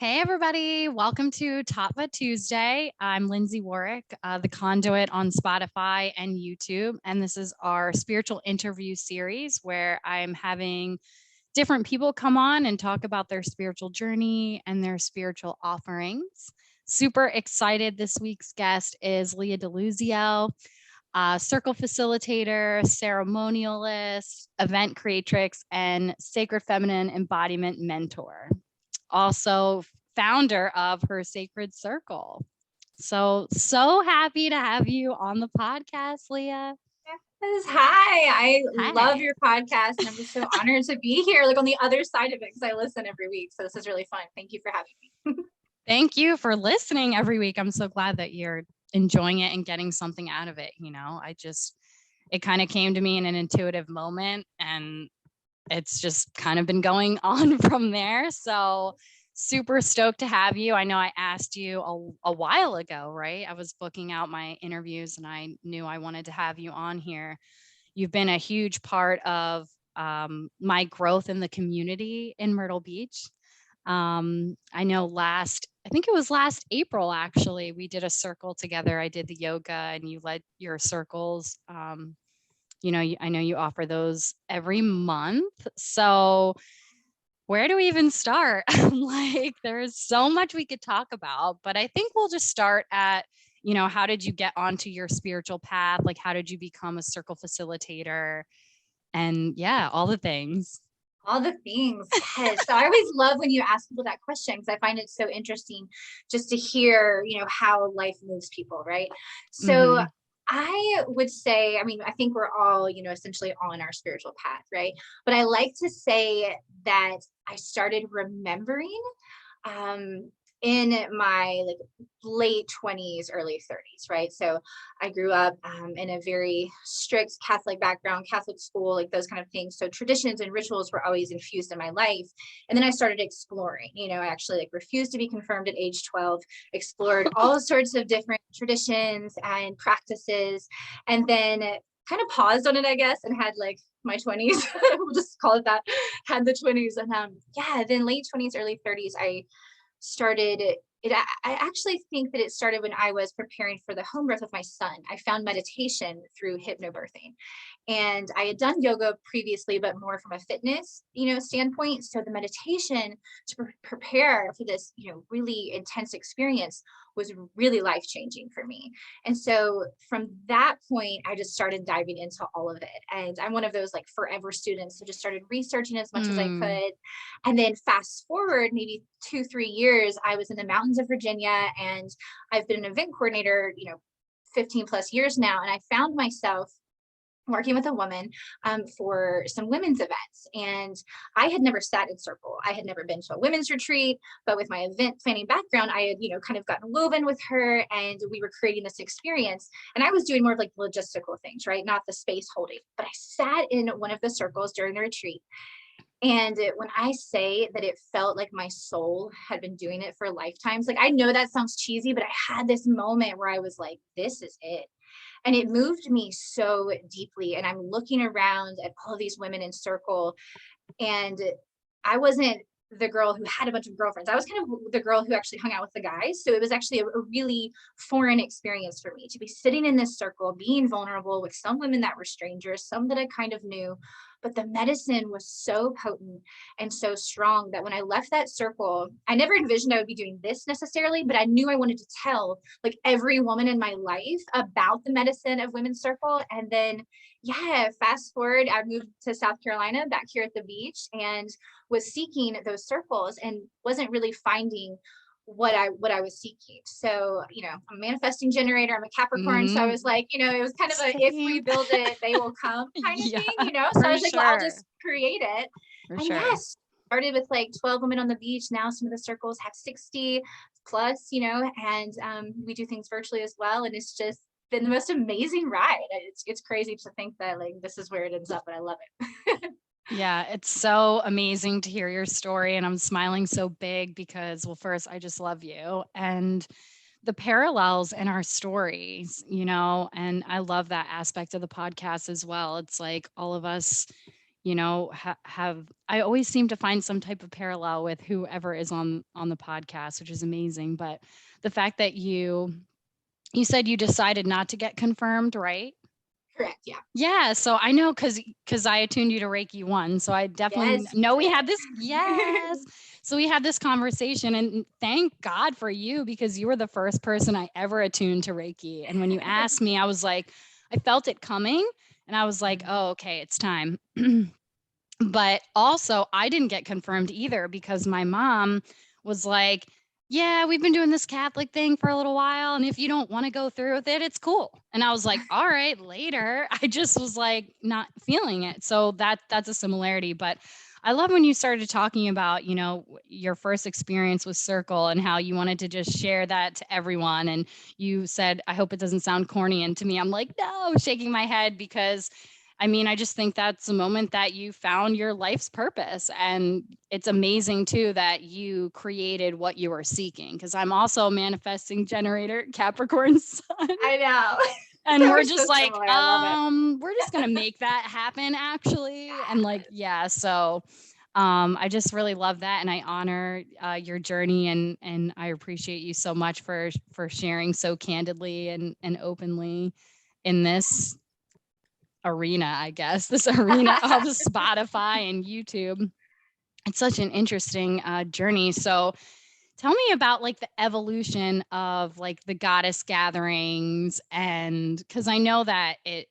Hey, everybody. Welcome to Tattva Tuesday. I'm Lindsay Warwick, the conduit on Spotify and YouTube. And this is our spiritual interview series where I'm having different people come on and talk about their spiritual journey and their spiritual offerings. Super excited. This week's guest is Leah DeLuzio, circle facilitator, ceremonialist, event creatrix, and sacred feminine embodiment mentor. Also founder of her sacred circle. So happy to have you on the podcast, Leah. Hi, I love Hi. your podcast and I'm just so honored to be here, like on the other side of it, because I listen every week. So this is really fun. Thank you for having me. Thank you for listening every week. I'm so glad that you're enjoying it and getting something out of it. It kind of came to me in an intuitive moment and it's just kind of been going on from there. So super stoked to have you. I know I asked you a while ago, right? I was booking out my interviews and I knew I wanted to have you on here. You've been a huge part of my growth in the community in Myrtle Beach. I know I think it was last April, actually, we did a circle together. I did the yoga and you led your circles. I know you offer those every month. So where do we even start? Like, there's so much we could talk about, but I think we'll just start at, how did you get onto your spiritual path? Like, how did you become a circle facilitator? And yeah, all the things. All the things. Yes. So I always love when you ask people that question because I find it so interesting just to hear, how life moves people, right? So Mm-hmm. I would say, I think we're all, essentially on our spiritual path, right? But I like to say that I started remembering um in my like late 20s, early 30s, right? So I grew up in a very strict Catholic background, Catholic school, like those kind of things. So traditions and rituals were always infused in my life. And then I started exploring, I actually like refused to be confirmed at age 12, explored all sorts of different traditions and practices, and then kind of paused on it, I guess, and had like my 20s, we'll just call it that, had the 20s. And then late 20s, early 30s, I started it. I actually think that it started when I was preparing for the home birth of my son. I found meditation through hypnobirthing. And I had done yoga previously, but more from a fitness, standpoint. So the meditation to prepare for this, really intense experience was really life changing for me. And so from that point, I just started diving into all of it. And I'm one of those like forever students who just started researching as much as I Mm. could. And then fast forward maybe 2-3 years, I was in the mountains of Virginia and I've been an event coordinator, 15 plus years now. And I found myself working with a woman for some women's events. And I had never sat in circle. I had never been to a women's retreat, but with my event planning background, I had, kind of gotten woven with her and we were creating this experience. And I was doing more of like logistical things, right? Not the space holding, but I sat in one of the circles during the retreat. And when I say that it felt like my soul had been doing it for lifetimes, like I know that sounds cheesy, but I had this moment where I was like, this is it. And it moved me so deeply. And I'm looking around at all these women in circle, and I wasn't the girl who had a bunch of girlfriends. I was kind of the girl who actually hung out with the guys. So it was actually a really foreign experience for me to be sitting in this circle, being vulnerable with some women that were strangers, some that I kind of knew. But the medicine was so potent and so strong that when I left that circle, I never envisioned I would be doing this necessarily, but I knew I wanted to tell like every woman in my life about the medicine of Women's Circle. And then, fast forward, I moved to South Carolina, back here at the beach, and was seeking those circles and wasn't really finding what I was seeking. So, I'm a manifesting generator, I'm a Capricorn. So I was like, it was kind of a if we Same. build it, they will come kind of Yeah, thing. So I for was like, well, I'll sure. just create it. For And sure. yes, started with like 12 women on the beach. Now some of the circles have 60 plus, and we do things virtually as well. And it's just been the most amazing ride. It's crazy to think that like this is where it ends up, but I love it. Yeah, it's so amazing to hear your story. And I'm smiling so big because, well, first, I just love you and the parallels in our stories, and I love that aspect of the podcast as well. It's like all of us, I always seem to find some type of parallel with whoever is on the podcast, which is amazing. But the fact that you said you decided not to get confirmed, right? Correct. Yeah. Yeah, so I know because I attuned you to Reiki 1, so I definitely Yes, you know we did. had this. Yes, so we had this conversation, and thank God for you, because you were the first person I ever attuned to Reiki. And when you asked me, I was like, I felt it coming, and I was like, oh, okay, it's time. But also, I didn't get confirmed either, because my mom was like, yeah, we've been doing this Catholic thing for a little while, and if you don't want to go through with it, it's cool. And I was like, all right, later. I just was like not feeling it. So that's a similarity. But I love when you started talking about, your first experience with Circle and how you wanted to just share that to everyone. And you said, I hope it doesn't sound corny. And to me, I'm like, no, shaking my head, because I mean, I just think that's a moment that you found your life's purpose. And it's amazing too that you created what you were seeking, because I'm also a manifesting generator, Capricorn sun. I know. And So we're we're so just like, similar. I love it. we're just gonna make that happen, actually. And like, yeah, so I just really love that, and I honor your journey, and I appreciate you so much for sharing so candidly and openly in this arena, I guess, this arena of Spotify and YouTube. It's such an interesting journey. So tell me about like the evolution of like the goddess gatherings. And because I know that it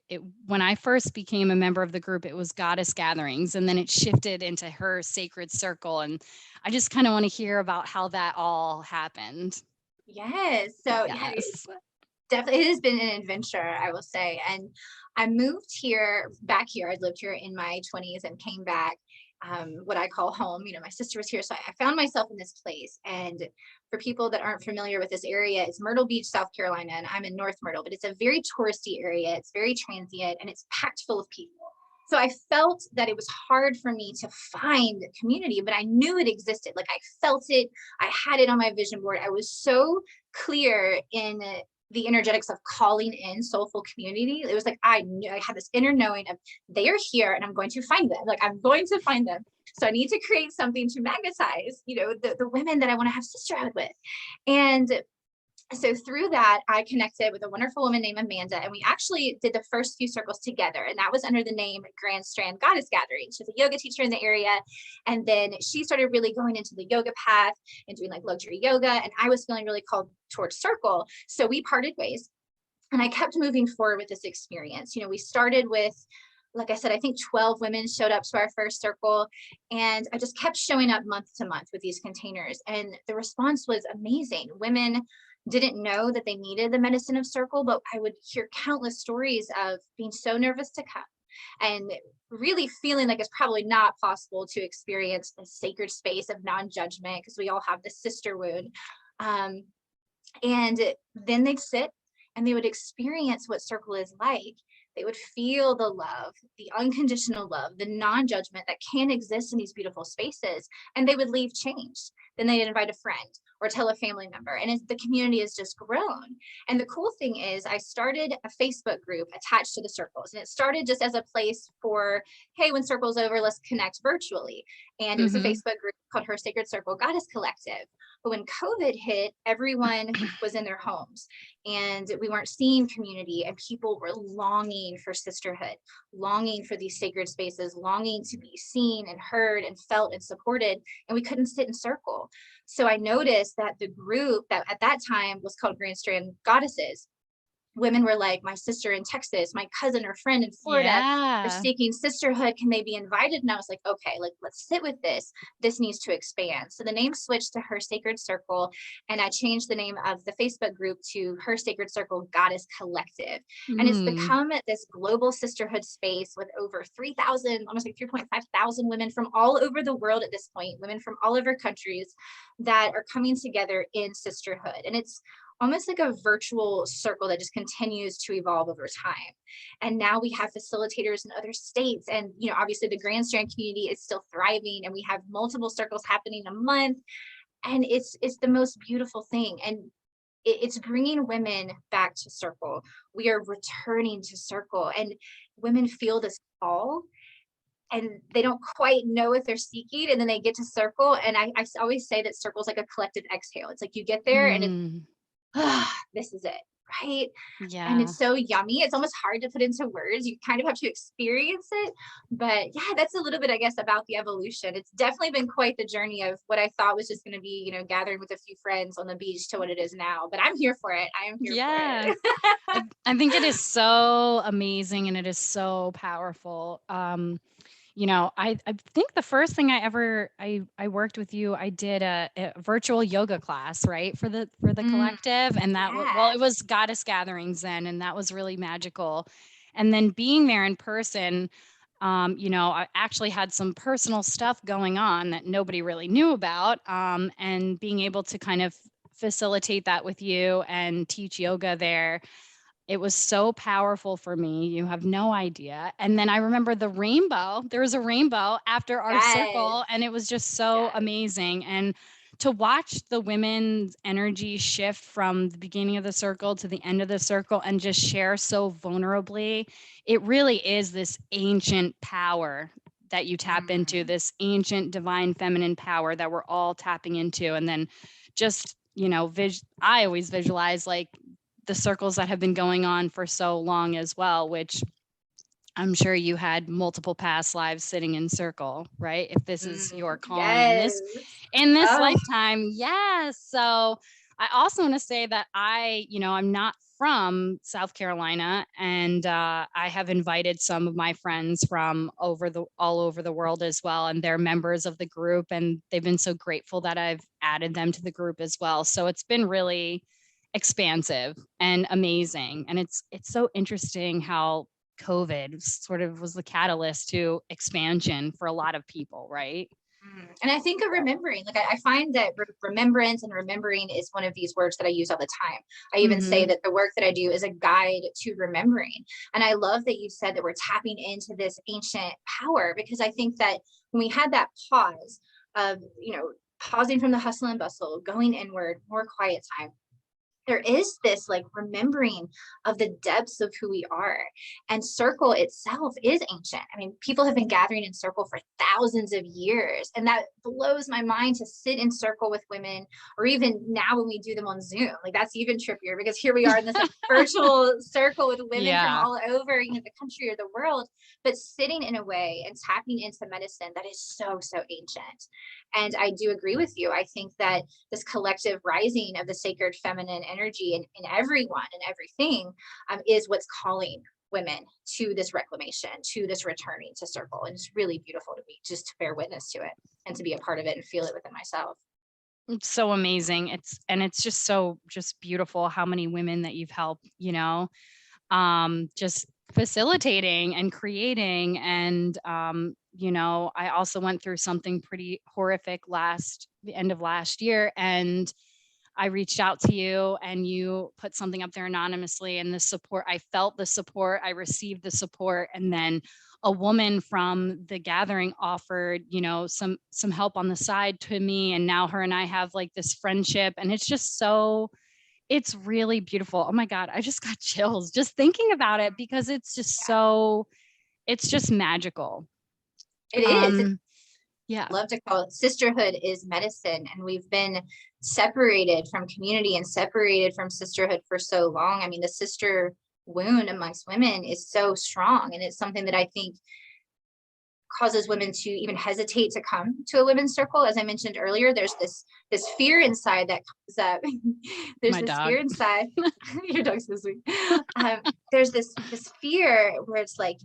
when I first became a member of the group, it was goddess gatherings, and then it shifted into her sacred circle. And I just kind of want to hear about how that all happened. Yes. So yeah, Yes. definitely it has been an adventure, I will say. And I moved here back here. I lived here in my 20s and came back, what I call home. My sister was here, so I found myself in this place. And for people that aren't familiar with this area, it's Myrtle Beach, South Carolina, and I'm in North Myrtle, but it's a very touristy area. It's very transient, and it's packed full of people. So I felt that it was hard for me to find community, but I knew it existed. Like I felt it. I had it on my vision board. I was so clear in the energetics of calling in soulful community. It was like I knew, I had this inner knowing of they are here and I'm going to find them. Like I'm going to find them. So I need to create something to magnetize, the women that I want to have sisterhood with. And so through that, I connected with a wonderful woman named Amanda, and we actually did the first few circles together. And that was under the name Grand Strand Goddess Gathering. She's a yoga teacher in the area. And then she started really going into the yoga path and doing like luxury yoga. And I was feeling really called towards Circle. So we parted ways. And I kept moving forward with this experience. We started with, like I said, I think 12 women showed up to our first circle, and I just kept showing up month to month with these containers. And the response was amazing. Women didn't know that they needed the medicine of Circle, but I would hear countless stories of being so nervous to come and really feeling like it's probably not possible to experience the sacred space of non-judgment, because we all have the sister wound. And then they'd sit and they would experience what Circle is like. They would feel the love, the unconditional love, the non-judgment that can exist in these beautiful spaces, and they would leave changed. Then they'd invite a friend or tell a family member, and the community has just grown. And the cool thing is I started a Facebook group attached to the circles, and it started just as a place for, hey, when Circle's over, let's connect virtually. And it was a Facebook group called Her Sacred Circle Goddess Collective. But when COVID hit, everyone was in their homes and we weren't seeing community, and people were longing for sisterhood, longing for these sacred spaces, longing to be seen and heard and felt and supported. And we couldn't sit in circle. So I noticed that the group that at that time was called Grand Strand Goddesses, women were like, my sister in Texas, my cousin or friend in Florida, are Yeah. seeking sisterhood. Can they be invited? And I was like, okay, like let's sit with this. This needs to expand. So the name switched to Her Sacred Circle, and I changed the name of the Facebook group to Her Sacred Circle Goddess Collective. And it's become this global sisterhood space with over 3,000, almost like 3.5 thousand women from all over the world at this point, women from all over countries that are coming together in sisterhood. And it's almost like a virtual circle that just continues to evolve over time. And now we have facilitators in other states. And, obviously the Grand Strand community is still thriving, and we have multiple circles happening a month. And it's the most beautiful thing. And it's bringing women back to Circle. We are returning to Circle, and women feel this call. and they don't quite know if they're seeking, and then they get to circle. And I always say that circle is like a collective exhale. It's like you get there and it's, Mm, this is it, right? And yeah. it's so yummy. It's almost hard to put into words. You kind of have to experience it. But yeah, that's a little bit, I guess, about the evolution. It's definitely been quite the journey of what I thought was just going to be, gathering with a few friends on the beach to what it is now. But I'm here for it. I am here for Yeah. it. I think it is so amazing and it is so powerful. I think the first thing I worked with you, I did a virtual yoga class, right, for the Mm, collective, and well, it yes. was goddess gatherings then, and that was really magical. And then being there in person, I actually had some personal stuff going on that nobody really knew about, and being able to kind of facilitate that with you and teach yoga there, it was so powerful for me. You have no idea. And then I remember the rainbow. There was a rainbow after our Yes. circle, and it was just so Yes. amazing. And to watch the women's energy shift from the beginning of the circle to the end of the circle and just share so vulnerably, it really is this ancient power that you tap into, Mm, this ancient divine feminine power that we're all tapping into. And then just, I always visualize like the circles that have been going on for so long as well, which I'm sure you had multiple past lives sitting in circle, right? If this is your calling in yes. this Oh, lifetime. Yes. So I also want to say that I'm not from South Carolina, and I have invited some of my friends from all over the world as well, and they're members of the group, and they've been so grateful that I've added them to the group as well. So it's been really expansive and amazing, and it's so interesting how COVID sort of was the catalyst to expansion for a lot of people, right? and I think of remembering, like I find that remembrance and remembering is one of these words that I use all the time. I even say Mm-hmm. that the work that I do is a guide to remembering. And I love that you said that we're tapping into this ancient power, because I think that when we had that pause of, pausing from the hustle and bustle, going inward, more quiet time, there is this like remembering of the depths of who we are. And circle itself is ancient. I mean, people have been gathering in circle for thousands of years, and that blows my mind to sit in circle with women, or even now when we do them on Zoom, like that's even trippier, because here we are in this like virtual circle with women from Yeah. all over, the country or the world, but sitting in a way and tapping into medicine that is so ancient. And I do agree with you. I think that this collective rising of the sacred feminine energy in everyone and everything, is what's calling women to this reclamation, to this returning to circle. And it's really beautiful to me just to bear witness to it and to be a part of it and feel it within myself. It's so amazing. It's just so just beautiful how many women that you've helped, just facilitating and creating. And I also went through something pretty horrific the end of last year, and I reached out to you and you put something up there anonymously, and I felt the support, I received the support. And then a woman from the gathering offered, some help on the side to me. And now her and I have like this friendship, and it's really beautiful. Oh my God, I just got chills just thinking about it, because it's just magical. It is. Um, yeah. Love to call it sisterhood is medicine, and we've been separated from community and separated from sisterhood for so long. I mean, the sister wound amongst women is so strong, and it's something that I think causes women to even hesitate to come to a women's circle. As I mentioned earlier, there's this fear inside that comes up. There's My this dog. fear inside. Your dog's so sweet. There's this fear where it's like,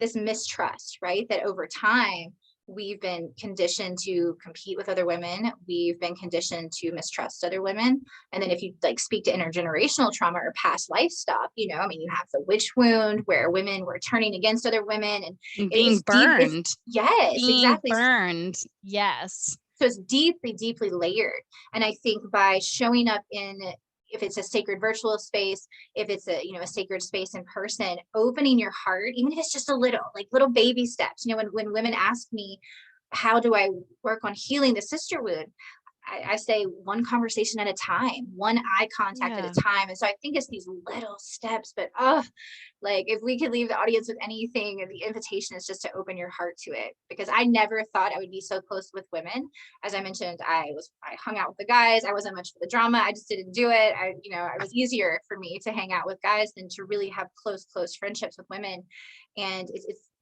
this mistrust, right? That over time we've been conditioned to compete with other women. We've been conditioned to mistrust other women. And then if you like speak to intergenerational trauma or past life stuff, I mean, you have the witch wound where women were turning against other women, and And being it's deep. burned. Yes, Being exactly. burned. Yes. So it's deeply layered. And I think by showing up in, if it's a sacred virtual space, if it's a sacred space in person, opening your heart, even if it's just a little baby steps. When women ask me, how do I work on healing the sister wound, I say one conversation at a time, one eye contact at a time. And so I think it's these little steps, but like if we could leave the audience with anything, the invitation is just to open your heart to it, because I never thought I would be so close with women. As I mentioned, I hung out with the guys. I wasn't much for the drama. I just didn't do it. It was easier for me to hang out with guys than to really have close friendships with women. And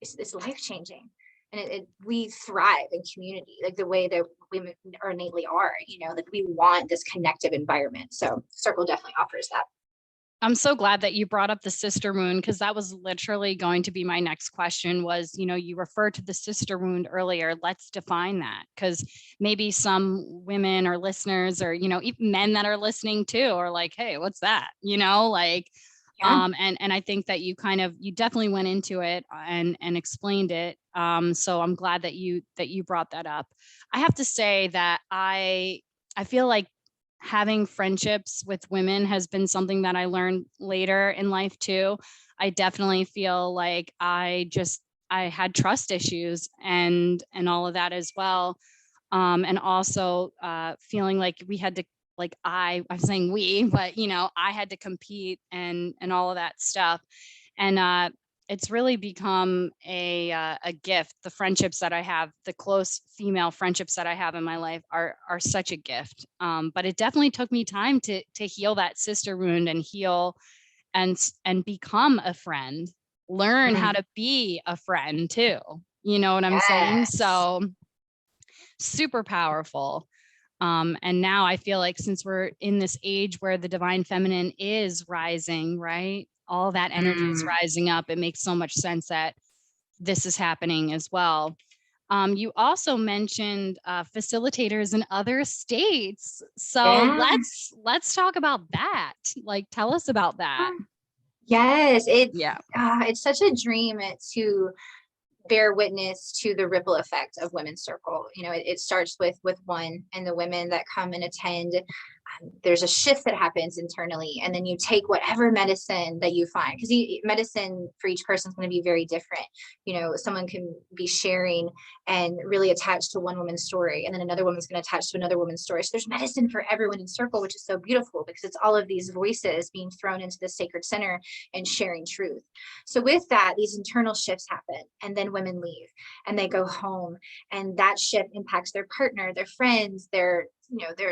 it's life changing. And we thrive in community, like the way that women are innately are, like we want this connective environment. So Circle definitely offers that. I'm so glad that you brought up the sister wound, because that was literally going to be my next question was, you referred to the sister wound earlier. Let's define that, because maybe some women or listeners or, even men that are listening too are like, hey, what's that? Yeah. And I think that you definitely went into it and explained it. So I'm glad that you brought that up. I have to say that I feel like having friendships with women has been something that I learned later in life too. I definitely feel like I had trust issues and all of that as well. And also feeling like we had to, like I'm saying we, but I had to compete and all of that stuff. And it's really become a gift. The friendships that I have, the close female friendships that I have in my life are such a gift. But it definitely took me time to heal that sister wound and heal and become a friend, learn how to be a friend too. You know what I'm saying? So super powerful. And now I feel like since we're in this age where the divine feminine is rising, right? All that energy is rising up. It makes so much sense that this is happening as well. You also mentioned facilitators in other states. So let's talk about that. Like, tell us about that. Yes, it's such a dream to bear witness to the ripple effect of Women's Circle. It starts with one, and the women that come and attend, there's a shift that happens internally, and then you take whatever medicine that you find, because medicine for each person is going to be very different. Someone can be sharing and really attached to one woman's story, and then another woman's going to attach to another woman's story. So there's medicine for everyone in Circle, which is so beautiful, because it's all of these voices being thrown into the sacred center and sharing truth. So with that, these internal shifts happen, and then women leave and they go home, and that shift impacts their partner, their friends, their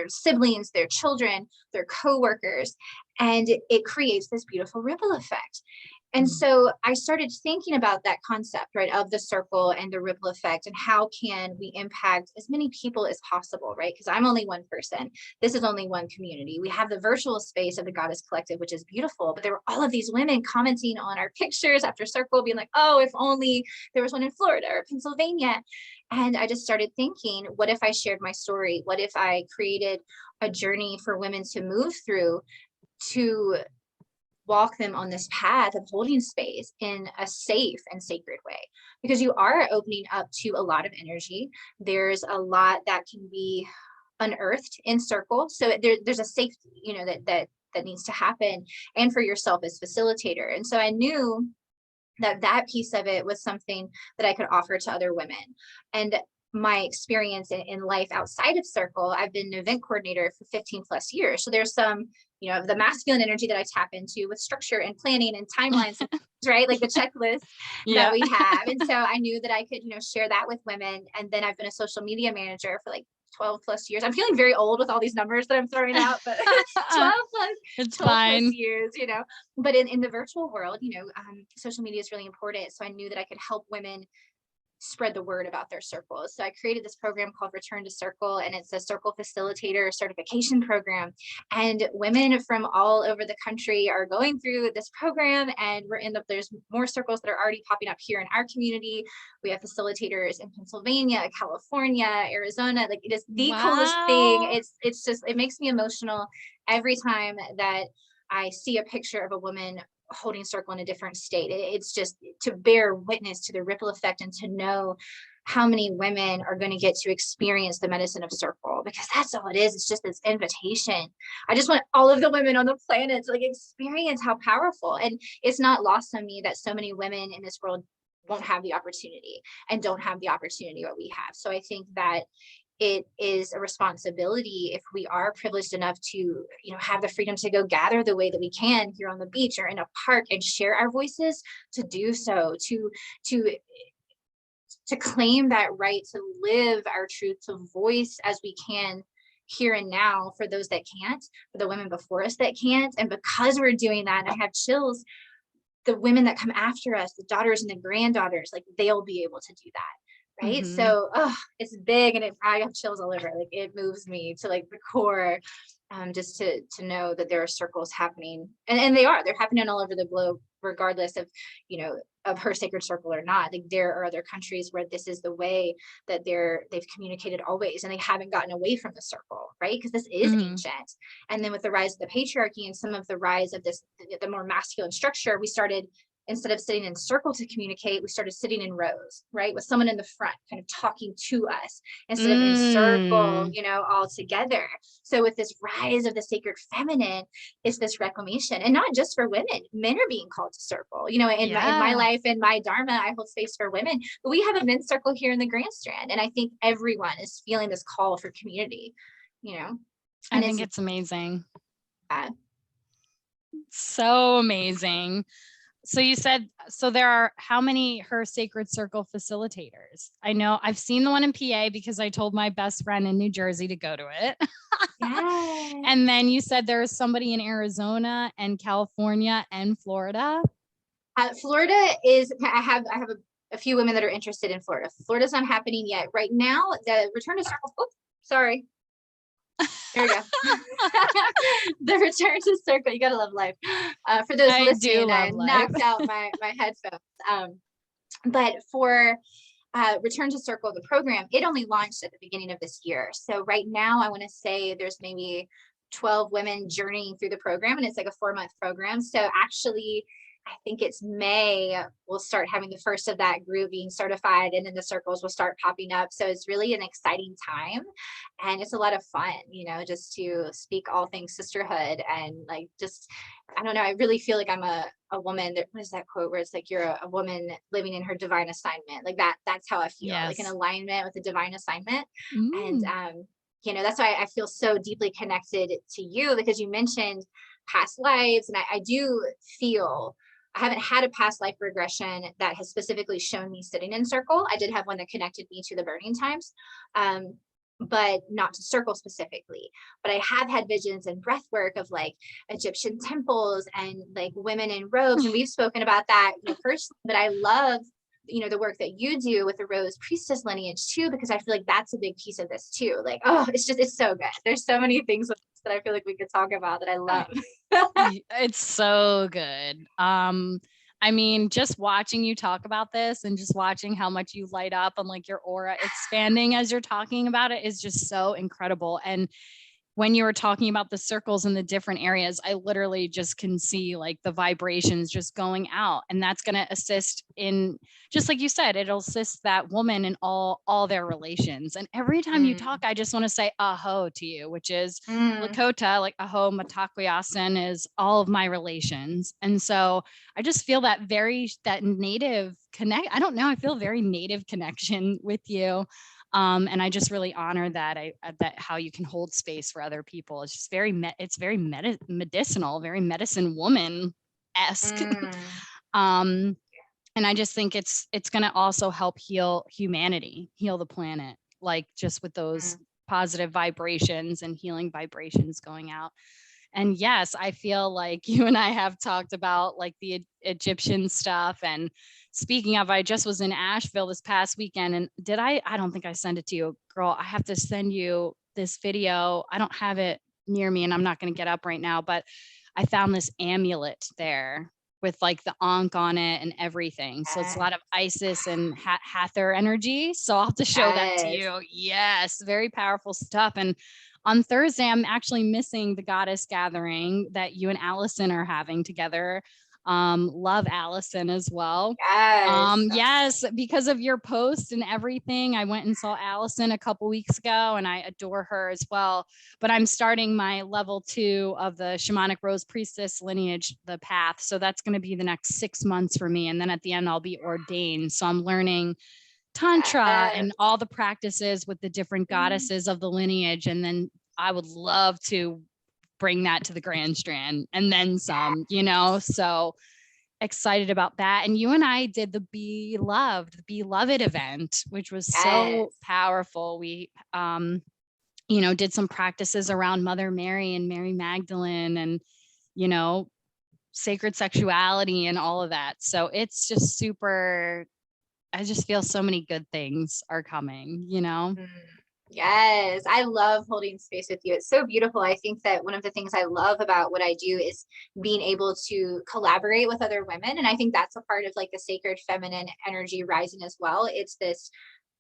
siblings, their children, their co-workers, and it creates this beautiful ripple effect. And so I started thinking about that concept, right, of the circle and the ripple effect, and how can we impact as many people as possible, right? Because I'm only one person. This is only one community. We have the virtual space of the Goddess Collective, which is beautiful, but there were all of these women commenting on our pictures after Circle, being like, oh, if only there was one in Florida or Pennsylvania. And I just started thinking, what if I shared my story? What if I created a journey for women to move through, to walk them on this path of holding space in a safe and sacred way? Because you are opening up to a lot of energy. There's a lot that can be unearthed in Circle. So there's a safety, that needs to happen, and for yourself as facilitator. And so I knew that piece of it was something that I could offer to other women. And my experience in life outside of Circle, I've been an event coordinator for 15 plus years. So there's some, the masculine energy that I tap into with structure and planning and timelines, right? Like the checklist that we have. And so I knew that I could, share that with women. And then I've been a social media manager for like 12 plus years. I'm feeling very old with all these numbers that I'm throwing out, but 12 plus years, but in the virtual world, social media is really important. So I knew that I could help women spread the word about their circles. So I created this program called Return to Circle, and it's a Circle Facilitator certification program. And women from all over the country are going through this program, and there's more circles that are already popping up here in our community. We have facilitators in Pennsylvania, California, Arizona. Like, it is the coolest thing. It's just, it makes me emotional every time that I see a picture of a woman holding Circle in a different state. It's just to bear witness to the ripple effect, and to know how many women are going to get to experience the medicine of Circle, because that's all it is. It's just this invitation. I just want all of the women on the planet to experience how powerful. And it's not lost on me that so many women in this world won't have the opportunity, and don't have the opportunity what we have. So I think that it is a responsibility, if we are privileged enough to, you know, have the freedom to go gather the way that we can here on the beach or in a park and share our voices, to do so, to claim that right to live our truth, to voice as we can here and now for those that can't, for the women before us that can't. And because we're doing that, and I have chills, the women that come after us, the daughters and the granddaughters, like they'll be able to do that. Right. Mhm. So it's big, and I have chills all over. Like it moves me to like the core, just to know that there are circles happening, and they're happening all over the globe, regardless of, you know, of her sacred circle or not. Like there are other countries where this is the way that they've communicated always, and they haven't gotten away from the circle, right? Because this is Mhm. ancient. And then with the rise of the patriarchy and some of the rise of this, the more masculine structure, we started, instead of sitting in circle to communicate, we started sitting in rows, right? With someone in the front kind of talking to us instead of in circle, you know, all together. So with this rise of the sacred feminine, it's this reclamation, and not just for women. Men are being called to circle. You know, in my Yeah. life, in my dharma, I hold space for women, but we have a men's circle here in the Grand Strand. And I think everyone is feeling this call for community, you know, I and think it's amazing. uh, So amazing. So you said, so there are how many Her Sacred Circle facilitators? I know I've seen the one in PA because I told my best friend in New Jersey to go to it. yeah. And then you said there is somebody in Arizona and California and Florida. Florida is, I have a few women that are interested in Florida. Florida's not happening yet. Right now, the return to circle, sorry. There we go. The return to circle, you gotta love life. For those I do listening, I love life. knocked out my headphones. But for Return to Circle, the program, it only launched at the beginning of this year. So right now, I want to say there's maybe 12 women journeying through the program, and it's like a 4-month program. So actually, I think it's May, we'll start having the first of that group being certified, and then the circles will start popping up. So it's really an exciting time, and it's a lot of fun, you know, just to speak all things sisterhood, and like, just, I don't know, I really feel like I'm a woman that, what is that quote where it's like, you're a woman living in her divine assignment, like that's how I feel, like in Yes. alignment with the divine assignment. And Mm. you know, that's why I feel so deeply connected to you, because you mentioned past lives, and I do feel, I haven't had a past life regression that has specifically shown me sitting in circle. I did have one that connected me to the burning times, but not to circle specifically. But I have had visions and breath work of like Egyptian temples and like women in robes. And we've spoken about that, you know, personally, but I love, you know, the work that you do with the rose priestess lineage too, because I feel like that's a big piece of this too. Like, oh, it's so good. There's so many things that I feel like we could talk about that I love. It's so good. I mean, just watching you talk about this and just watching how much you light up and like your aura expanding as you're talking about it is just so incredible. And when you were talking about the circles in the different areas, I literally just can see like the vibrations just going out. And that's going to assist in, just like you said, it'll assist that woman in all their relations. And every time you talk, I just want to say aho to you, which is Lakota, like aho matakoyasin is all of my relations. And so I just feel that that native connect. I don't know. I feel very native connection with you. And I just really honor that that how you can hold space for other people. It's just very medicinal, very medicine woman esque. And I just think it's going to also help heal humanity, heal the planet, like just with those positive vibrations and healing vibrations going out. And yes, I feel like you and I have talked about like the Egyptian stuff. And speaking of, I just was in Asheville this past weekend, and I don't think I sent it to you, girl. I have to send you this video. I don't have it near me and I'm not going to get up right now, but I found this amulet there with like the Ankh on it and everything. So it's a lot of Isis and Hathor energy. So I'll have to show that to you. Yes, very powerful stuff. And on Thursday, I'm actually missing the goddess gathering that you and Allison are having together. Love Allison as well. Yes, because of your post and everything. I went and saw Allison a couple weeks ago and I adore her as well. But I'm starting my level 2 of the shamanic rose priestess lineage, the path. So that's going to be the next 6 months for me. And then at the end, I'll be ordained. So I'm learning Tantra Yes. and all the practices with the different goddesses of the lineage. And then I would love to bring that to the Grand Strand and then some, you know, so excited about that. And you and I did the Beloved event, which was so Yes. powerful. We, you know, did some practices around Mother Mary and Mary Magdalene and, you know, sacred sexuality and all of that. So it's just super, I just feel so many good things are coming, you know? Mm. Yes, I love holding space with you. It's so beautiful. I think that one of the things I love about what I do is being able to collaborate with other women. And I think that's a part of like the sacred feminine energy rising as well. It's this,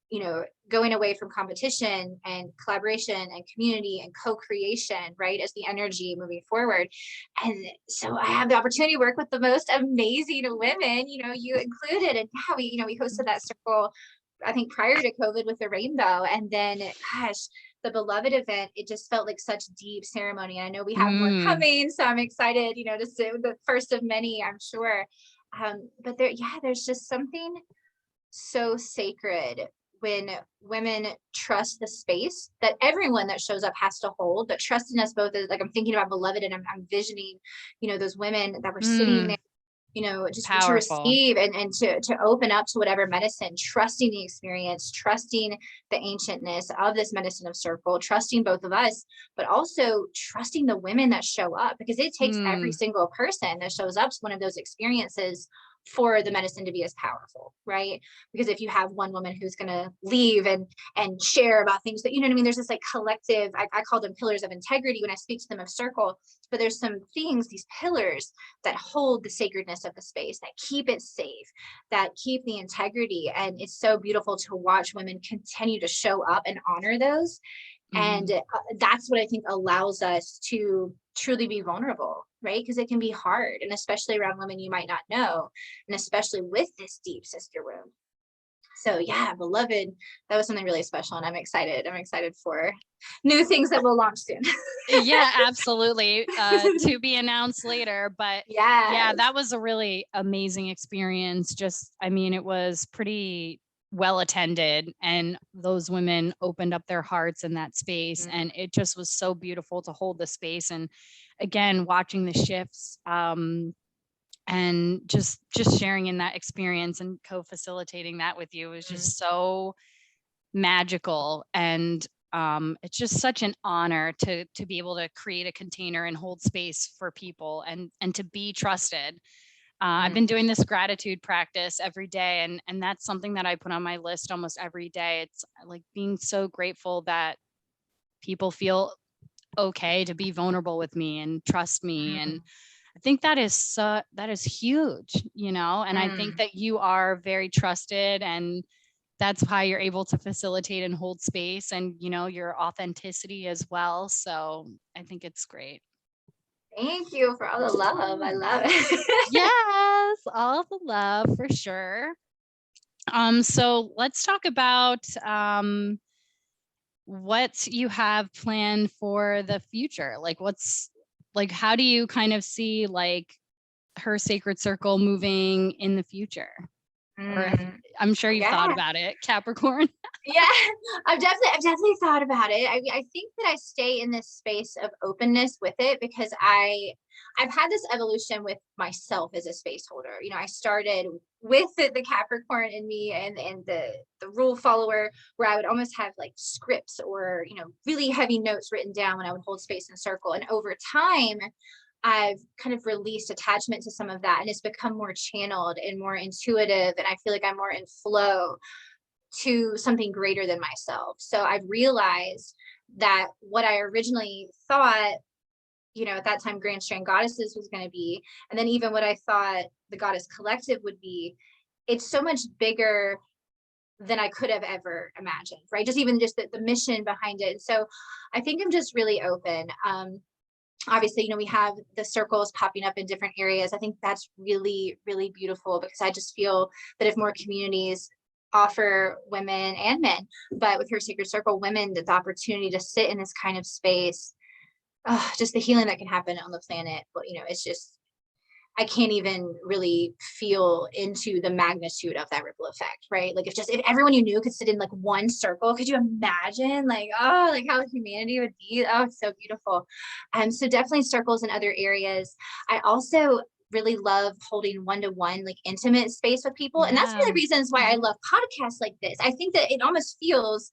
you know, going away from competition and collaboration and community and co-creation, right, as the energy moving forward. And so I have the opportunity to work with the most amazing women, you know, you included. And yeah, we hosted that circle, I think prior to COVID with the rainbow. And then, gosh, the Beloved event, it just felt like such deep ceremony. And I know we have more coming, so I'm excited, you know, to see the first of many, I'm sure. But there's just something so sacred when women trust the space that everyone that shows up has to hold, but trusting us both is like, I'm thinking about Beloved and I'm visioning, you know, those women that were sitting there, you know, just to Powerful. receive and to open up to whatever medicine, trusting the experience, trusting the ancientness of this medicine of circle, trusting both of us, but also trusting the women that show up, because it takes every single person that shows up to one of those experiences for the medicine to be as powerful, right? Because if you have one woman who's going to leave and share about things that, you know what I mean, there's this like collective, I call them pillars of integrity when I speak to them of circle, but there's some things, these pillars that hold the sacredness of the space, that keep it safe, that keep the integrity. And it's so beautiful to watch women continue to show up and honor those. And that's what I think allows us to truly be vulnerable, right? Because it can be hard, and especially around women you might not know, and especially with this deep sister wound. So yeah, Beloved, that was something really special, and I'm excited. I'm excited for new things that will launch soon. Yeah, absolutely. To be announced later, but yeah, that was a really amazing experience. Just, I mean, it was pretty well attended, and those women opened up their hearts in that space, and it just was so beautiful to hold the space. And again, watching the shifts, and just sharing in that experience and co-facilitating that with you was just so magical. And it's just such an honor to be able to create a container and hold space for people and to be trusted. I've been doing this gratitude practice every day, and that's something that I put on my list almost every day. It's like being so grateful that people feel okay to be vulnerable with me and trust me. And I think that is huge, you know, and I think that you are very trusted, and that's why you're able to facilitate and hold space, and, you know, your authenticity as well. So I think it's great. Thank you for all the love. I love it. Yes, all the love for sure. So let's talk about what you have planned for the future. Like how do you kind of see like her sacred circle moving in the future? Or I'm sure you've thought about it, Capricorn. Yeah, I've definitely thought about it. I think that I stay in this space of openness with it because I've had this evolution with myself as a space holder. You know, I started with the Capricorn in me and the rule follower, where I would almost have like scripts or, you know, really heavy notes written down when I would hold space in circle. And over time, I've kind of released attachment to some of that, and it's become more channeled and more intuitive. And I feel like I'm more in flow to something greater than myself. So I've realized that what I originally thought, you know, at that time, Grand Strand Goddesses was going to be, and then even what I thought the Goddess Collective would be, it's so much bigger than I could have ever imagined, right? Just even just the mission behind it. So I think I'm just really open. Obviously, you know, we have the circles popping up in different areas. I think that's really, really beautiful, because I just feel that if more communities offer women and men, but with her sacred circle, women, the opportunity to sit in this kind of space, just the healing that can happen on the planet. Well, you know, it's just, I can't even really feel into the magnitude of that ripple effect, right? Like if everyone you knew could sit in like one circle, could you imagine like, oh, like how humanity would be? Oh, it's so beautiful. So definitely circles in other areas. I also really love holding one-to-one, like intimate space with people. And that's one of the reasons why I love podcasts like this. I think that it almost feels,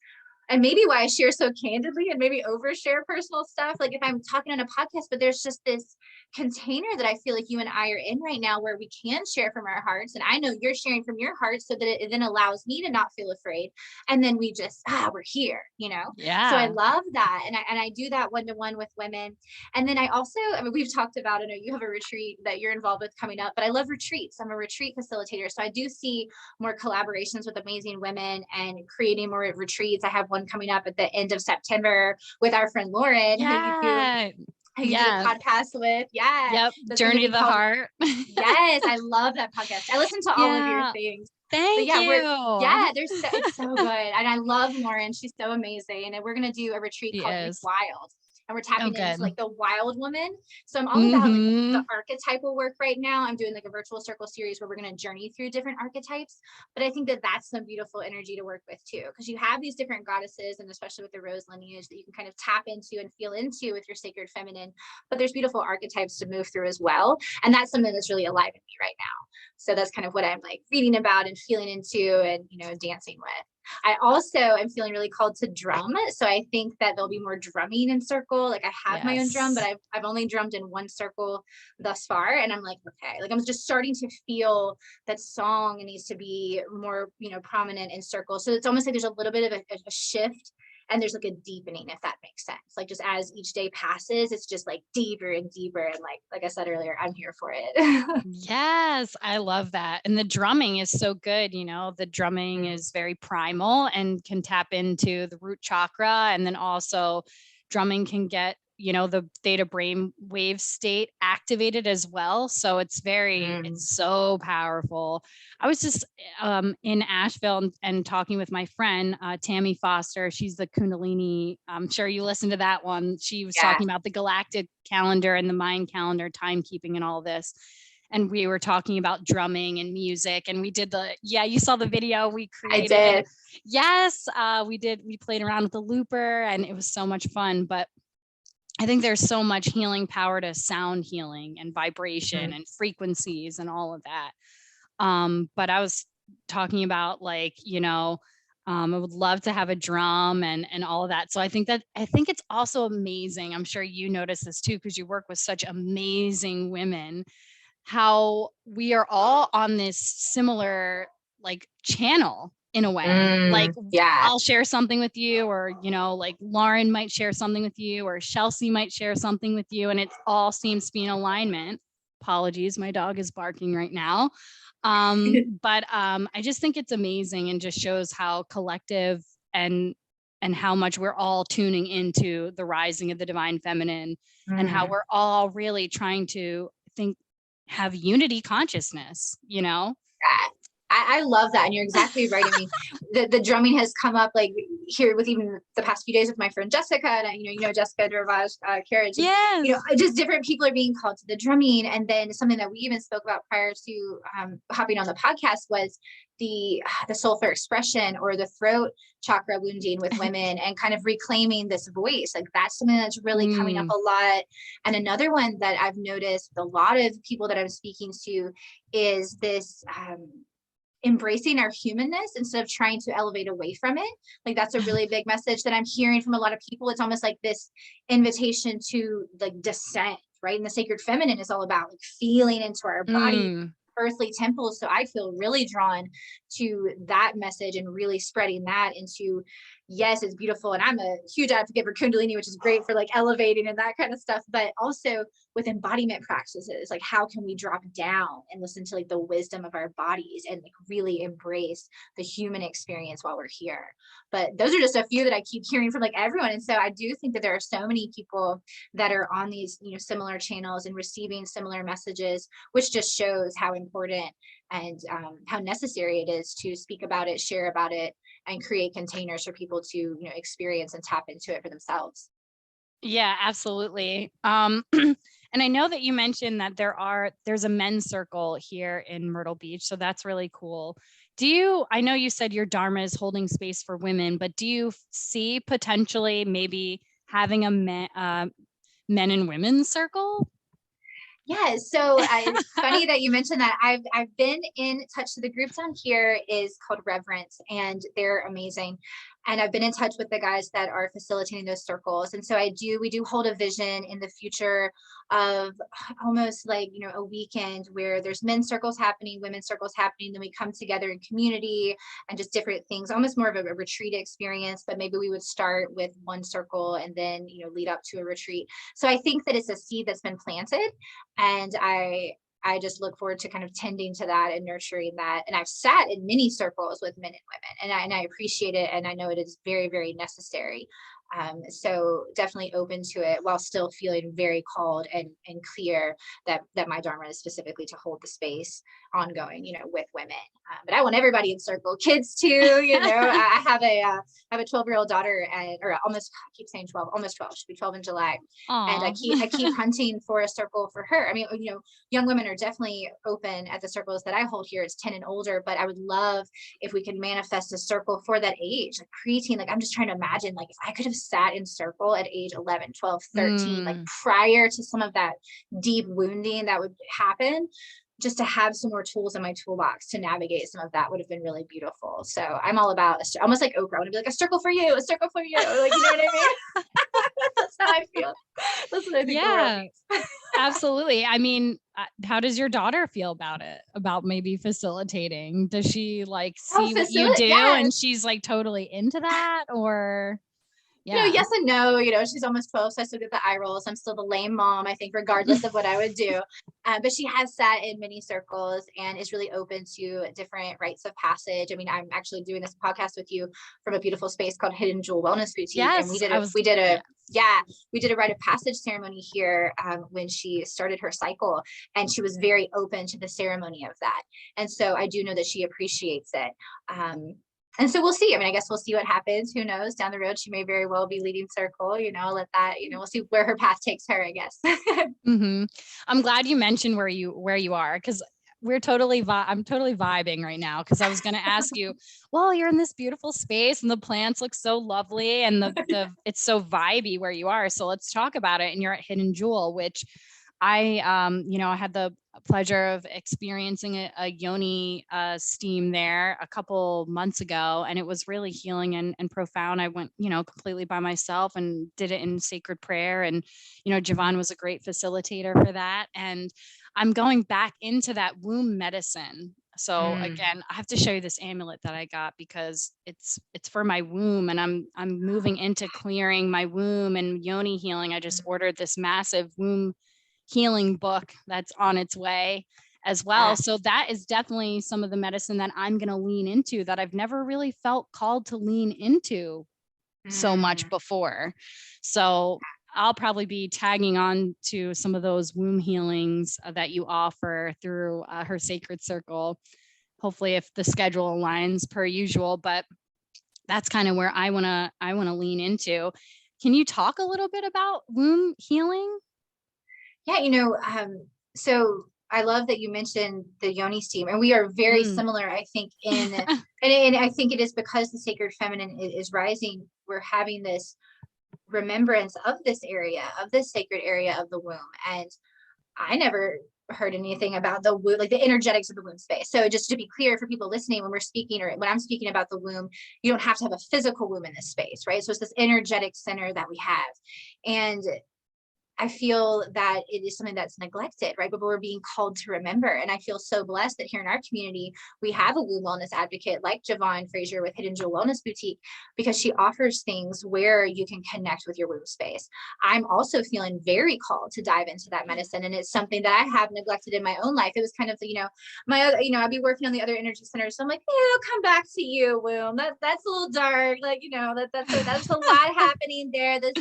and maybe why I share so candidly and maybe overshare personal stuff, like if I'm talking on a podcast, but there's just this container that I feel like you and I are in right now where we can share from our hearts. And I know you're sharing from your heart, so that it then allows me to not feel afraid. And then we just, we're here, you know? Yeah. So I love that. And I do that one-to-one with women. And then I also, I mean, we've talked about, I know you have a retreat that you're involved with coming up, but I love retreats. I'm a retreat facilitator. So I do see more collaborations with amazing women and creating more retreats. I have one coming up at the end of September with our friend Lauren, who you do the podcast with. Yeah. Yep. Journey to the Heart. Yes. I love that podcast. I listen to all of your things. Thank you. It's so good. And I love Lauren. She's so amazing. And we're going to do a retreat called Wild. And we're tapping into like the wild woman. So I'm all about like the archetypal work right now. I'm doing like a virtual circle series where we're going to journey through different archetypes. But I think that that's some beautiful energy to work with too, because you have these different goddesses, and especially with the rose lineage, that you can kind of tap into and feel into with your sacred feminine. But there's beautiful archetypes to move through as well. And that's something that's really alive in me right now. So that's kind of what I'm like reading about and feeling into and, you know, dancing with. I also am feeling really called to drum. So I think that there'll be more drumming in circle. Like I have my own drum, but I've only drummed in one circle thus far. And I'm like, okay, like I'm just starting to feel that song needs to be more, you know, prominent in circles. So it's almost like there's a little bit of a shift. And there's like a deepening, if that makes sense. Like just as each day passes, it's just like deeper and deeper. And like I said earlier, I'm here for it. Yes, I love that. And the drumming is so good. You know, the drumming is very primal and can tap into the root chakra. And then also drumming can get, you know, the theta brain wave state activated as well. So it's it's so powerful. I was just in Asheville and talking with my friend, Tammy Foster. She's the Kundalini. I'm sure you listened to that one. She was talking about the galactic calendar and the Mayan calendar, timekeeping and all this. And we were talking about drumming and music, and we did you saw the video we created. I did. Yes, we did. We played around with the looper and it was so much fun, but I think there's so much healing power to sound healing and vibration and frequencies and all of that. But I was talking about like, you know, I would love to have a drum and all of that. So I think it's also amazing. I'm sure you notice this too, because you work with such amazing women, how we are all on this similar like channel in a way. Like I'll share something with you, or, you know, like Lauren might share something with you, or Chelsea might share something with you, and it all seems to be in alignment. Apologies, my dog is barking right now. But I just think it's amazing and just shows how collective and how much we're all tuning into the rising of the divine feminine, and how we're all really trying to have unity consciousness, you know? I love that. And you're exactly right. I mean, the drumming has come up like here with even the past few days with my friend Jessica, and you know, Jessica Dervage, curates. Yes. You know, just different people are being called to the drumming. And then something that we even spoke about prior to hopping on the podcast was the soulful expression, or the throat chakra wounding with women, and kind of reclaiming this voice. Like that's something that's really coming up a lot. And another one that I've noticed with a lot of people that I'm speaking to is this embracing our humanness instead of trying to elevate away from it. Like that's a really big message that I'm hearing from a lot of people. It's almost like this invitation to like descent, right? And the sacred feminine is all about like feeling into our body, earthly temples. So I feel really drawn to that message and really spreading that into, yes, it's beautiful. And I'm a huge advocate for Kundalini, which is great for like elevating and that kind of stuff, but also with embodiment practices, like how can we drop down and listen to like the wisdom of our bodies and like really embrace the human experience while we're here. But those are just a few that I keep hearing from like everyone. And so I do think that there are so many people that are on these, you know, similar channels and receiving similar messages, which just shows how important and how necessary it is to speak about it, share about it, and create containers for people to, you know, experience and tap into it for themselves. Yeah, absolutely. And I know that you mentioned that there's a men's circle here in Myrtle Beach. So that's really cool. I know you said your Dharma is holding space for women, but do you see potentially maybe having a men and women's circle? Yeah, so it's funny that you mentioned that. I've been in touch. So the group down here is called Reverence, and they're amazing. And I've been in touch with the guys that are facilitating those circles. And so we do hold a vision in the future of almost like, a weekend where there's men's circles happening, women's circles happening, then we come together in community and just different things, almost more of a retreat experience. But maybe we would start with one circle and then, lead up to a retreat. So I think that it's a seed that's been planted, and I just look forward to kind of tending to that and nurturing that. And I've sat in many circles with men and women, and I appreciate it. And I know it is very, very necessary. So definitely open to it, while still feeling very called and clear that my Dharma is specifically to hold the space ongoing, with women. But I want everybody in circle, kids too. I have a 12-year-old daughter, or almost, I keep saying 12, almost 12. She'll be 12 in July. Aww. And I keep hunting for a circle for her. I mean, young women are definitely open at the circles that I hold here. It's 10 and older, but I would love if we could manifest a circle for that age, like preteen. Like, I'm just trying to imagine, like, if I could have sat in circle at age 11, 12, 13, like prior to some of that deep wounding that would happen, just to have some more tools in my toolbox to navigate some of that would have been really beautiful. So I'm all about almost like Oprah. I want to be like, a circle for you, a circle for you. Like, you know what I mean? That's how I feel. That's what I think the world needs. Absolutely. I mean, how does your daughter feel about it? About maybe facilitating? Does she like see what you do and she's like totally into that, or? Yeah. Yes and no. She's almost 12, so I still get the eye rolls. I'm still the lame mom, I think, regardless of what I would do. But she has sat in many circles and is really open to different rites of passage. I mean, I'm actually doing this podcast with you from a beautiful space called Hidden Jewel Wellness Boutique. Yes, and we did a rite of passage ceremony here when she started her cycle, and she was very open to the ceremony of that. And so I do know that she appreciates it. And so we'll see. I mean, I guess we'll see what happens. Who knows? Down the road, she may very well be leading circle, let that, we'll see where her path takes her, I guess. I'm glad you mentioned where you are, because I'm totally vibing right now, because I was going to ask you, well, you're in this beautiful space and the plants look so lovely and it's so vibey where you are. So let's talk about it. And you're at Hidden Jewel, which I had the pleasure of experiencing a yoni steam there a couple months ago, and it was really healing and profound. I went, completely by myself and did it in sacred prayer. And, Javon was a great facilitator for that. And I'm going back into that womb medicine. So again, I have to show you this amulet that I got, because it's for my womb, and I'm moving into clearing my womb and yoni healing. I just ordered this massive womb healing book that's on its way as well. So that is definitely some of the medicine that I'm going to lean into, that I've never really felt called to lean into so much before. So I'll probably be tagging on to some of those womb healings that you offer through her sacred circle, hopefully if the schedule aligns per usual. But that's kind of where I want to lean into. Can you talk a little bit about womb healing? Yeah, so I love that you mentioned the yoni steam, and we are very similar, I think, and I think it is because the sacred feminine is rising. We're having this remembrance of this area, of this sacred area of the womb. And I never heard anything about the womb, like the energetics of the womb space. So just to be clear for people listening, when we're speaking, or when I'm speaking about the womb, you don't have to have a physical womb in this space, right? So it's this energetic center that we have. And I feel that it is something that's neglected, right? But we're being called to remember. And I feel so blessed that here in our community, we have a womb wellness advocate like Javon Frazier with Hidden Jewel Wellness Boutique, because she offers things where you can connect with your womb space. I'm also feeling very called to dive into that medicine. And it's something that I have neglected in my own life. It was kind of, my other, I'd be working on the other energy centers. So I'm like, I'll come back to you, womb. That's a little dark. Like, that's a lot happening there. This,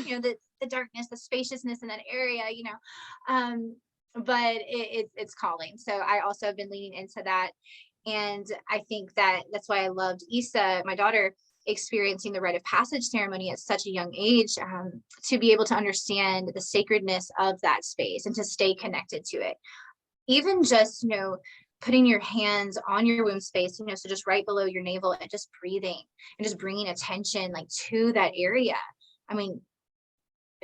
the darkness, the spaciousness in that area, but it's calling. So I also have been leaning into that. And I think that's why I loved Issa, my daughter, experiencing the rite of passage ceremony at such a young age, to be able to understand the sacredness of that space and to stay connected to it. Even just, putting your hands on your womb space, so just right below your navel, and just breathing and just bringing attention like to that area. I mean,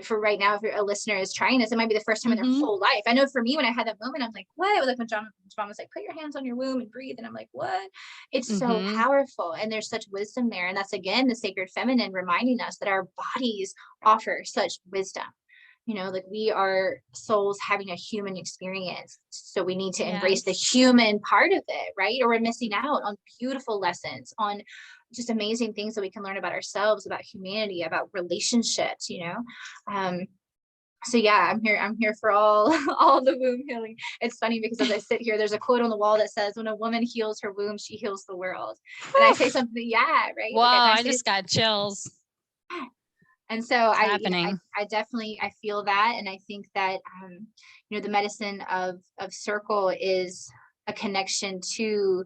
for right now, if you're a listener is trying this, it might be the first time in their whole life. I know for me, when I had that moment, I'm like, what? Like when John was like, put your hands on your womb and breathe. And I'm like, what? It's so powerful. And there's such wisdom there. And that's, again, the sacred feminine reminding us that our bodies offer such wisdom. Like we are souls having a human experience. So we need to embrace the human part of it, right? Or we're missing out on beautiful lessons, on just amazing things that we can learn about ourselves, about humanity, about relationships, So yeah, I'm here for all the womb healing. It's funny because as I sit here, there's a quote on the wall that says, when a woman heals her womb, she heals the world. And I say something, right? Wow, I just got chills. And so I definitely, I feel that. And I think that, the medicine of circle is a connection to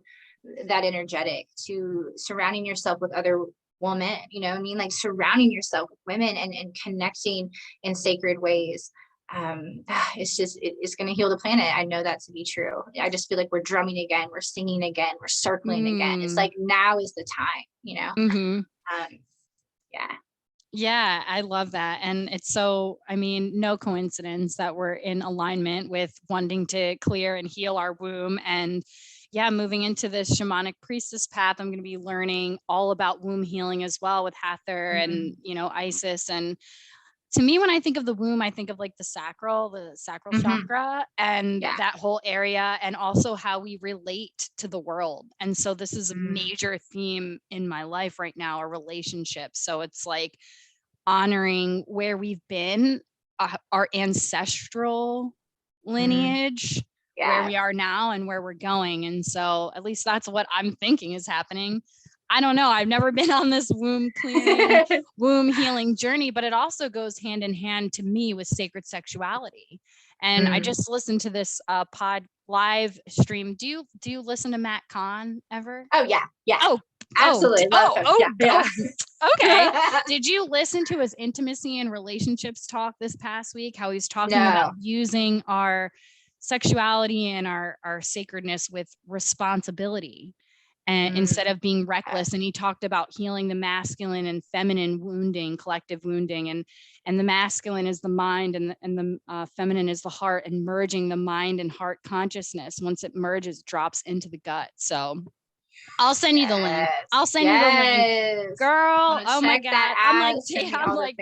that energetic, to surrounding yourself with other women, like surrounding yourself with women and connecting in sacred ways. It's going to heal the planet. I know that to be true. I just feel like we're drumming again, we're singing again, we're circling again. It's like, now is the time, Yeah, I love that. And it's so, no coincidence that we're in alignment with wanting to clear and heal our womb. And moving into this shamanic priestess path, I'm going to be learning all about womb healing as well with Hathor and, Isis. And to me, when I think of the womb, I think of like the sacral chakra and that whole area, and also how we relate to the world. And so this is a major theme in my life right now, our relationships. So it's like honoring where we've been, our ancestral lineage, where we are now and where we're going. And so at least that's what I'm thinking is happening. I don't know. I've never been on this womb clearing, womb healing journey, but it also goes hand in hand to me with sacred sexuality. And I just listened to this pod live stream. Do you listen to Matt Kahn ever? Oh yeah. Oh, absolutely. Okay. Did you listen to his intimacy and relationships talk this past week? How he's talking about using our sexuality and our sacredness with responsibility, and instead of being reckless. And he talked about healing the masculine and feminine wounding, collective wounding, and the masculine is the mind, and the feminine is the heart, and merging the mind and heart consciousness. Once it merges, it drops into the gut. So I'll send you the link. You the link, girl. Oh my God. I'm like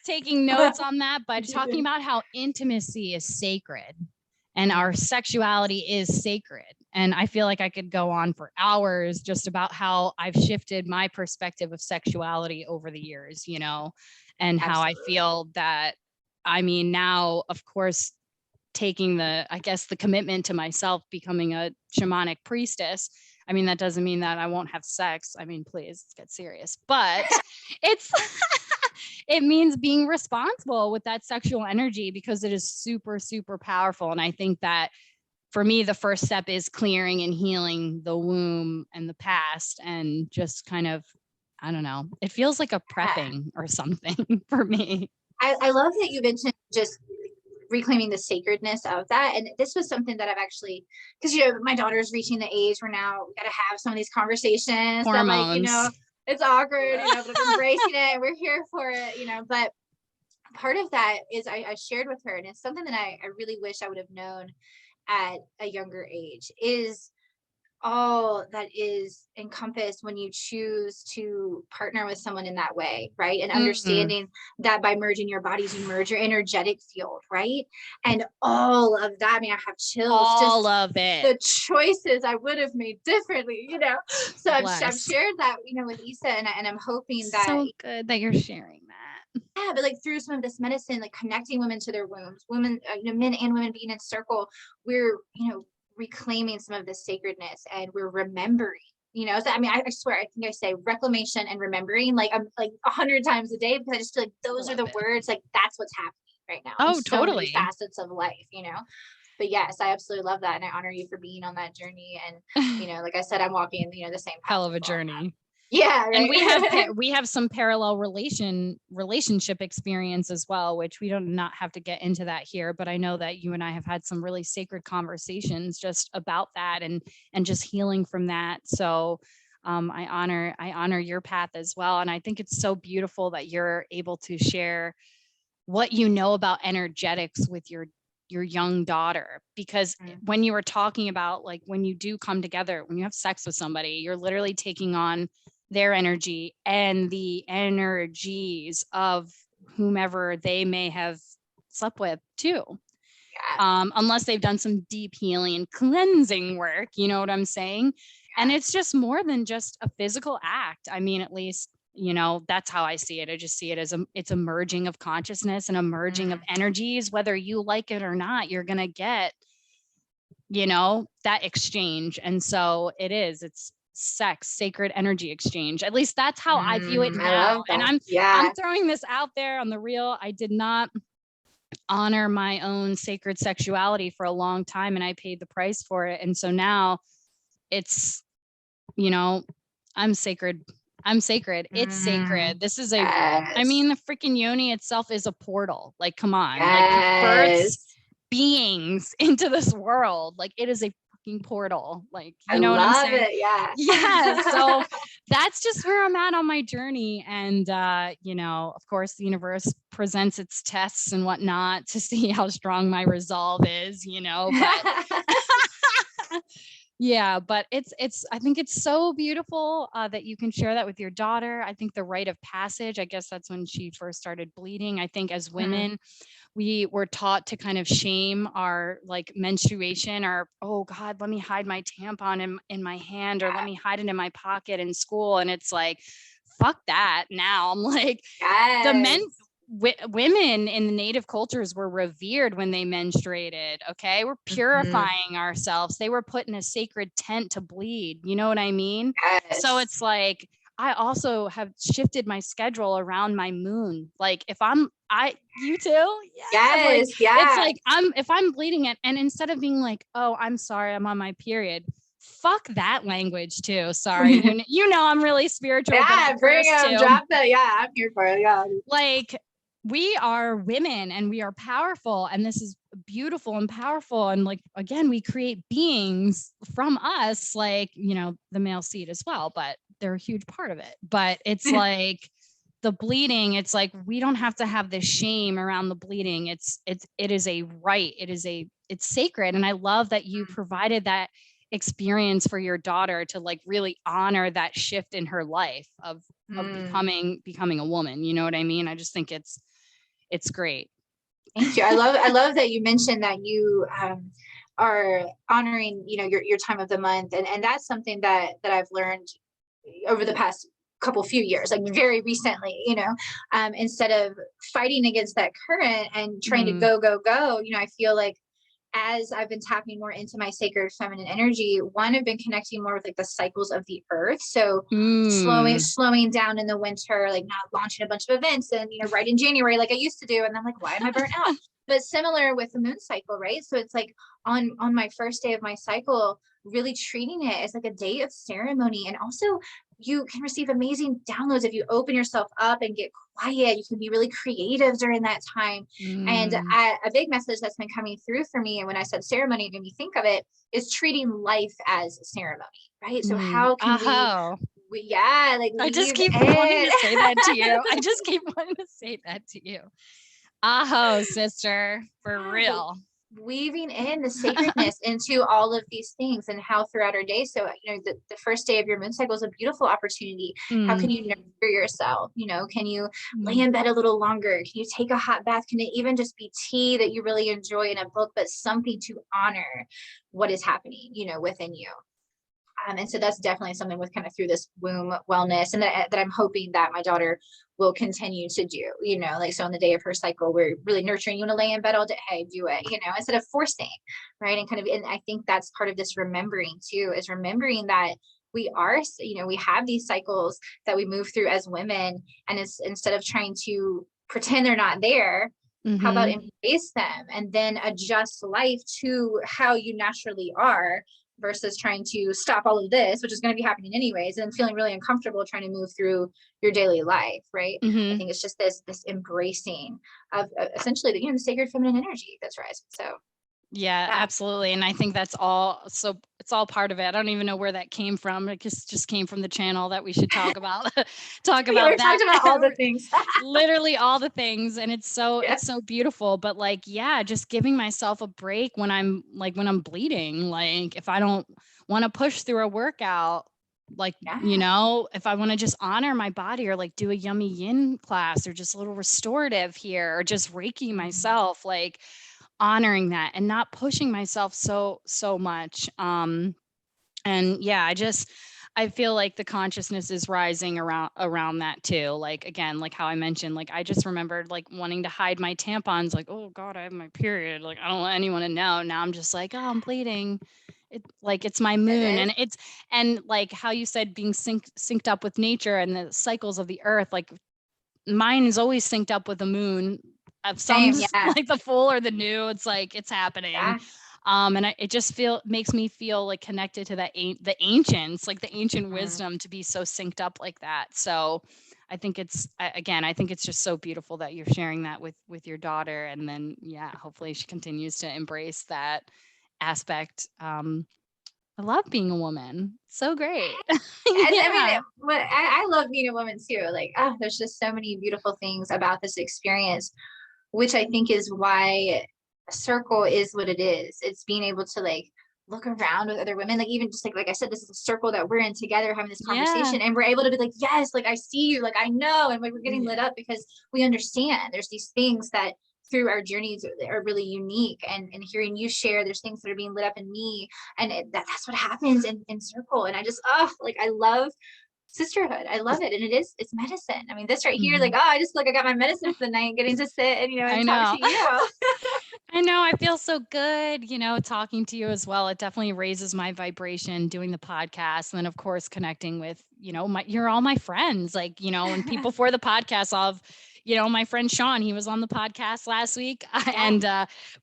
taking notes on that, but talking about how intimacy is sacred and our sexuality is sacred. And I feel like I could go on for hours just about how I've shifted my perspective of sexuality over the years, and how I feel that, now, of course, taking the commitment to myself, becoming a shamanic priestess. That doesn't mean that I won't have sex. Please, let's get serious. But it means being responsible with that sexual energy, because it is super, super powerful. And I think that for me, the first step is clearing and healing the womb and the past, and just kind of, I don't know, it feels like a prepping or something for me. I love that you mentioned just reclaiming the sacredness of that. And this was something that I've actually, because my daughter's reaching the age where now we got to have some of these conversations. Hormones. That, it's awkward, but I'm embracing it and we're here for it, but part of that is I shared with her, and it's something that I really wish I would have known at a younger age, is all that is encompassed when you choose to partner with someone in that way, right? And understanding that by merging your bodies, you merge your energetic field, right? And all of that, I have chills. All of it. The choices I would have made differently, So I've shared that, with Issa, and I'm hoping that. So good that you're sharing that. Yeah, but through some of this medicine, connecting women to their wombs, women, men and women being in circle, we're, reclaiming some of this sacredness, and we're remembering, so I swear, I think I say reclamation and remembering I'm 100 times a day, because I just feel like those are the words, that's what's happening right now. Oh, totally. So many facets of life, but yes, I absolutely love that, and I honor you for being on that journey. And like I said, I'm walking the same path. Hell of a journey. Yeah. Right. And we have some parallel relationship experience as well, which we don't not have to get into that here, but I know that you and I have had some really sacred conversations just about that and just healing from that. So I honor your path as well. And I think it's so beautiful that you're able to share what you know about energetics with your young daughter, because when you were talking about like when you do come together, when you have sex with somebody, you're literally taking on their energy and the energies of whomever they may have slept with too. Unless they've done some deep healing and cleansing work, you know what I'm saying? And it's just more than just a physical act. I mean, at least, you know, that's how I see it. I just see it as it's a merging of consciousness and a merging of energies, whether you like it or not, you're going to get, you know, that exchange. And so it's sex, sacred energy exchange. At least that's how I view it now. And I'm throwing this out there on the real. I did not honor my own sacred sexuality for a long time, and I paid the price for it. And so now it's, you know, I'm sacred. It's sacred. This is I mean, the freaking yoni itself is a portal. Like, come on, like it births beings into this world. Like it is a fucking portal. Like, you know what I'm saying? Yeah. So that's just where I'm at on my journey. And, you know, of course, the universe presents its tests and whatnot to see how strong my resolve is, you know, but yeah, but I think it's so beautiful that you can share that with your daughter. I think the rite of passage, I guess that's when she first started bleeding. I think as women, we were taught to kind of shame our like menstruation, or, oh God, let me hide my tampon in my hand, or let me hide it in my pocket in school. And it's like, fuck that. Now I'm like, women in the native cultures were revered when they menstruated. Okay. We're purifying ourselves. They were put in a sacred tent to bleed. You know what I mean? So it's like, I also have shifted my schedule around my moon. Like if you too? It's like if I'm bleeding it, and instead of being like, oh, I'm sorry, I'm on my period. Fuck that language too. Sorry. you know, I'm really spiritual. Yeah, bring it, drop that. Yeah, I'm here for it. Yeah. Like, we are women and we are powerful, and this is beautiful and powerful. And like, again, we create beings from us, like, you know, the male seed as well, but they're a huge part of it. But it's like the bleeding, it's like, we don't have to have this shame around the bleeding. It is a right. It's sacred. And I love that you provided that experience for your daughter to like really honor that shift in her life of becoming a woman. You know what I mean? I just think it's great. Thank you. I love that you mentioned that you are honoring, you know, your time of the month. And that's something that I've learned over the past few years, like very recently, you know, instead of fighting against that current and trying to go, you know, I feel like as I've been tapping more into my sacred feminine energy, I've been connecting more with like the cycles of the earth. So slowing down in the winter, like not launching a bunch of events and, you know, right in January, like I used to do. And I'm like, why am I burnt out? But similar with the moon cycle, right? So it's like on my first day of my cycle, really treating it as like a day of ceremony. And also you can receive amazing downloads if you open yourself up and get quiet. You can be really creative during that time. And a big message that's been coming through for me, and when I said ceremony, it made me think of it, is treating life as a ceremony, right? So how can we like, I just keep wanting to say that to you. I just keep wanting to say that to you. Aho, sister, for real. Weaving in the sacredness into all of these things, and how throughout our day. So, you know, the first day of your moon cycle is a beautiful opportunity. How can you nurture yourself? You know, can you lay in bed a little longer? Can you take a hot bath? Can it even just be tea that you really enjoy in a book, but something to honor what is happening, you know, within you? And so that's definitely something with kind of through this womb wellness, and that I'm hoping that my daughter will continue to do, you know, like, so on the day of her cycle, we're really nurturing. You want to lay in bed all day? Hey, do it, you know, instead of forcing, right? And and I think that's part of this remembering too, is remembering that we are, you know, we have these cycles that we move through as women, and it's, instead of trying to pretend they're not there, how about embrace them and then adjust life to how you naturally are, versus trying to stop all of this, which is going to be happening anyways, and feeling really uncomfortable trying to move through your daily life, right? I think it's just this embracing of essentially the, the sacred feminine energy that's rising. So yeah, absolutely. And I think that's all. So it's all part of it. I don't even know where that came from. It just came from the channel that we should talk about, talk about we that. Talked about all the things, literally all the things. And it's so beautiful, but like, yeah, just giving myself a break when I'm bleeding. Like if I don't want to push through a workout, like, if I want to just honor my body or like do a yummy yin class or just a little restorative here or just Reiki myself, like honoring that and not pushing myself so much. And yeah, I feel like the consciousness is rising around that too. Like, again, like how I mentioned, like, I just remembered like wanting to hide my tampons, like, oh God, I have my period. Like, I don't want anyone to know. Now I'm just like, oh, I'm bleeding. It's my moon. And like how you said, being synced up with nature and the cycles of the earth, like mine is always synced up with the moon of some like the full or the new. It's like, it's happening. And it just makes me feel like connected to the ancients, like the ancient wisdom, to be so synced up like that. So I think I think it's just so beautiful that you're sharing that with your daughter. And then, hopefully she continues to embrace that aspect. I love being a woman. So great. I mean, I love being a woman too. Like, there's just so many beautiful things about this experience, which I think is why a circle is what it is. It's being able to like look around with other women, like even just like I said, this is a circle that we're in together having this conversation, and we're able to be like, yes, like I see you, like I know, and like we're getting lit up because we understand there's these things that through our journeys are really unique, and hearing you share, there's things that are being lit up in me, and that's what happens in circle. And I just like I love sisterhood. I love it. And it's medicine. I mean, this right here, like, I just I got my medicine for the night, getting to sit and, and talk to you. I know. I feel so good, talking to you as well. It definitely raises my vibration doing the podcast. And then of course, connecting with, you're all my friends, like, and people for the podcast of, my friend Sean, he was on the podcast last week and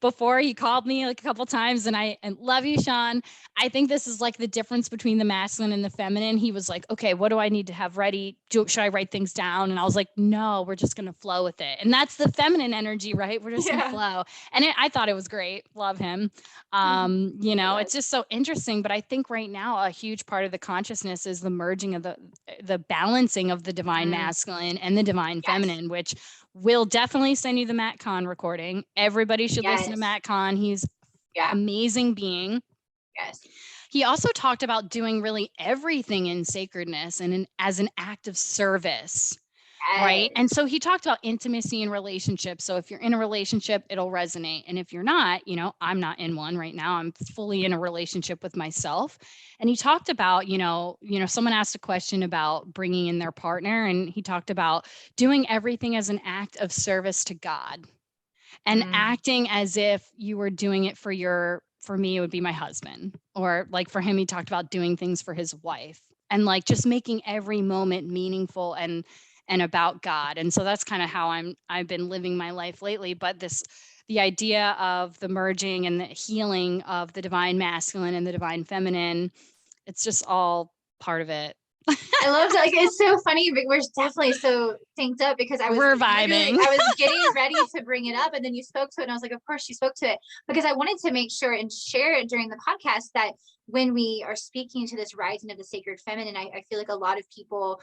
before he called me like a couple times, and I love you, Sean. I think this is like the difference between the masculine and the feminine. He was like, okay, what do I need to have ready? Should I write things down? And I was like, no, we're just going to flow with it. And that's the feminine energy, right? We're just going to flow. And I thought it was great. Love him. It's just so interesting. But I think right now, a huge part of the consciousness is the merging of the balancing of the divine masculine and the divine feminine, which will definitely send you the Matt Kahn recording. Everybody should listen to Matt Kahn. He's amazing being. He also talked about doing really everything in sacredness and as an act of service. Right. And so he talked about intimacy in relationships. So if you're in a relationship, it'll resonate. And if you're not, I'm not in one right now. I'm fully in a relationship with myself. And he talked about, someone asked a question about bringing in their partner. And he talked about doing everything as an act of service to God and acting as if you were doing it for me, it would be my husband, or like for him, he talked about doing things for his wife and like just making every moment meaningful and about God. And so that's kind of how I've been living my life lately. But the idea of the merging and the healing of the divine masculine and the divine feminine, it's just all part of it. I loved it. Like, it's so funny, but we're definitely so synced up because we're vibing. I was getting ready to bring it up, and then you spoke to it, and I was like, of course you spoke to it, because I wanted to make sure and share it during the podcast that when we are speaking to this rising of the sacred feminine, I feel like a lot of people,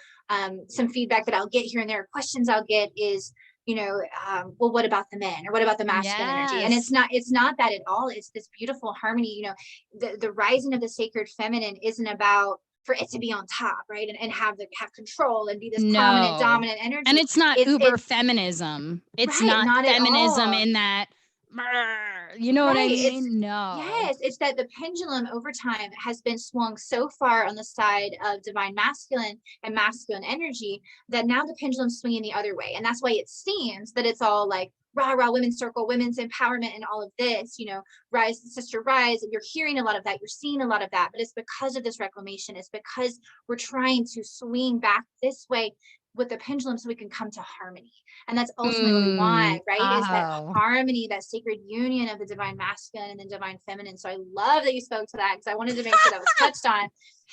some feedback that I'll get here and there, questions I'll get is, well, what about the men, or what about the masculine energy? And it's not that at all. It's this beautiful harmony. The rising of the sacred feminine isn't about for it to be on top, right? And have control and be this prominent, dominant energy. And it's not uber feminism. It's not feminism in that, you know what I mean? No. Yes, it's that the pendulum over time has been swung so far on the side of divine masculine and masculine energy that now the pendulum's swinging the other way. And that's why it seems that it's all like rah, rah, women's circle, women's empowerment, and all of this, rise, sister, rise. And you're hearing a lot of that. You're seeing a lot of that. But it's because of this reclamation. It's because we're trying to swing back this way. with the pendulum so we can come to harmony. And that's ultimately what we want, right? Is that harmony, that sacred union of the divine masculine and the divine feminine. So I love that you spoke to that, because I wanted to make sure that was touched on.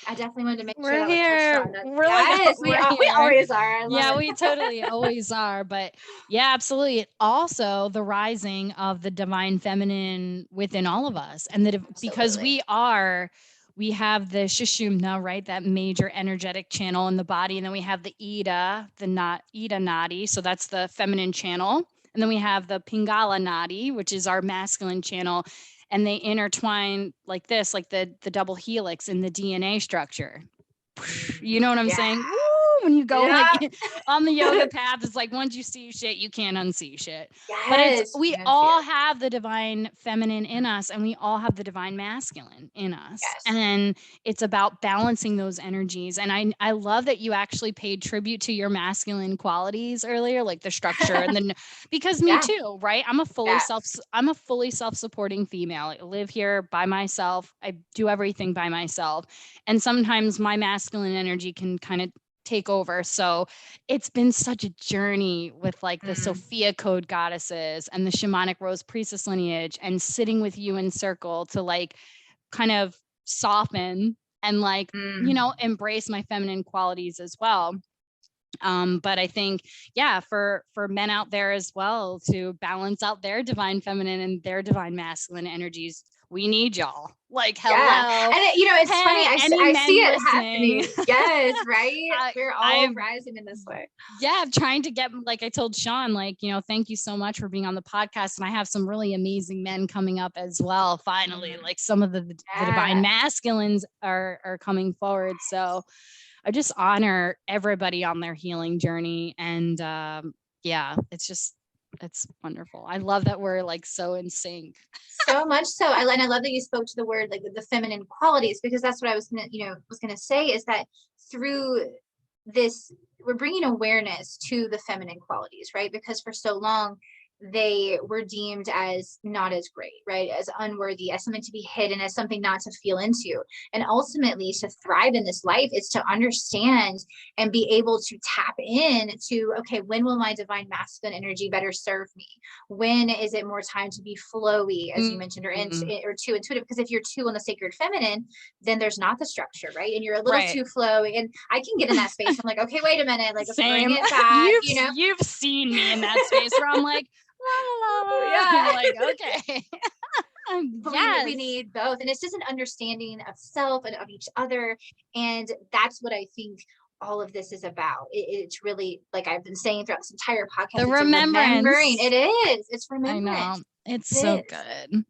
I definitely wanted to make sure that was touched on. Yes, we always are. Yeah, we totally always are. But yeah, absolutely. Also the rising of the divine feminine within all of us. And because we have the Sushumna, right? That major energetic channel in the body. And then we have the Ida, Ida Nadi. So that's the feminine channel. And then we have the Pingala Nadi, which is our masculine channel. And they intertwine like this, like the double helix in the DNA structure. You know what I'm saying? Woo! When you go like on the yoga path, it's like once you see shit, you can't unsee shit. But we all have the divine feminine in us, and we all have the divine masculine in us. And it's about balancing those energies. And I love that you actually paid tribute to your masculine qualities earlier, like the structure and then because me too, right? I'm a fully self-supporting female. I live here by myself. I do everything by myself. And sometimes my masculine energy can kind of take over. So it's been such a journey with like the Sophia code goddesses and the shamanic rose priestess lineage, and sitting with you in circle to like kind of soften and like, you know, embrace my feminine qualities as well. But I think, for men out there as well to balance out their divine feminine and their divine masculine energies, we need y'all. Like, hello. And it's funny. I see it happening. Yes, right. We're all rising in this way. Yeah, I'm trying to get, like I told Sean, like, thank you so much for being on the podcast. And I have some really amazing men coming up as well. Finally, like some of the divine masculines are coming forward. So I just honor everybody on their healing journey. And it's wonderful. I love that we're like so in sync. So much so. I love that you spoke to the word, like the feminine qualities, because that's what I was gonna say, is that through this, we're bringing awareness to the feminine qualities, right? Because for so long, they were deemed as not as great, right? As unworthy, as something to be hidden, as something not to feel into. And ultimately, to thrive in this life is to understand and be able to tap in to, okay, when will my divine masculine energy better serve me? When is it more time to be flowy, as you mentioned, or too intuitive? Because if you're too on the sacred feminine, then there's not the structure, right? And you're a little too flowy. And I can get in that space. I'm like, okay, wait a minute, like bring it back. You've seen me in that space where I'm like, la, la, la. Yeah. Like, okay. But we need both. And it's just an understanding of self and of each other. And that's what I think all of this is about. It's really, like I've been saying throughout this entire podcast, the remembering. It is. It's remembering. I know. It's so good.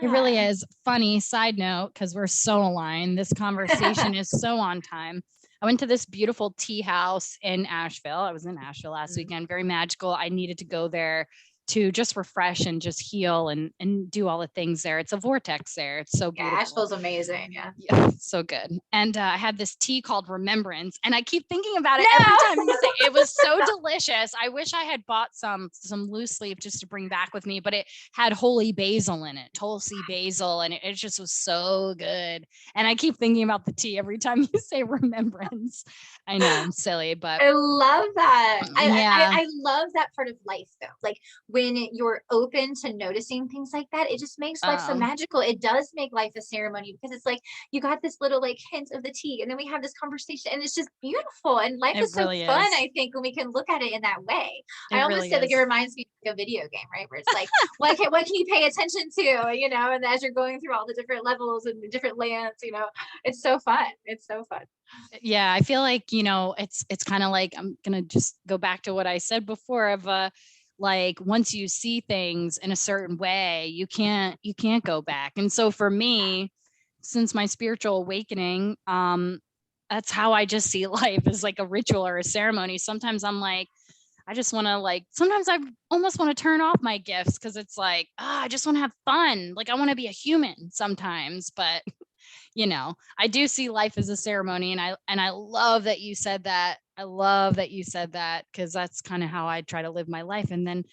It really is. Funny side note, because we're so aligned. This conversation is so on time. I went to this beautiful tea house in Asheville. I was in Asheville last weekend. Very magical. I needed to go there to just refresh and just heal and do all the things there. It's a vortex there. It's so beautiful. Asheville's amazing. Yeah, so good. And I had this tea called Remembrance, and I keep thinking about it every time you say it was so delicious. I wish I had bought some loose leaf just to bring back with me, but it had holy basil in it, Tulsi basil, and it just was so good. And I keep thinking about the tea every time you say Remembrance. I know I'm silly, but I love that. I love that part of life though. Like when you're open to noticing things like that, it just makes life so magical. It does make life a ceremony, because it's like you got this little like hint of the tea, and then we have this conversation, and it's just beautiful. And life is so fun, I think, when we can look at it in that way. I almost said like it reminds me of a video game, right? Where it's like, what can you pay attention to? And as you're going through all the different levels and the different lands, it's so fun. It's so fun. Yeah, I feel like, it's kind of like, I'm gonna just go back to what I said before of like once you see things in a certain way, you can't go back. And so for me, since my spiritual awakening, that's how I just see life, as like a ritual or a ceremony. Sometimes I'm like, I just want to sometimes I almost want to turn off my gifts, because it's like, I just want to have fun. Like I want to be a human sometimes, but I do see life as a ceremony. And I love that you said that. I love that you said that, because that's kind of how I try to live my life. And then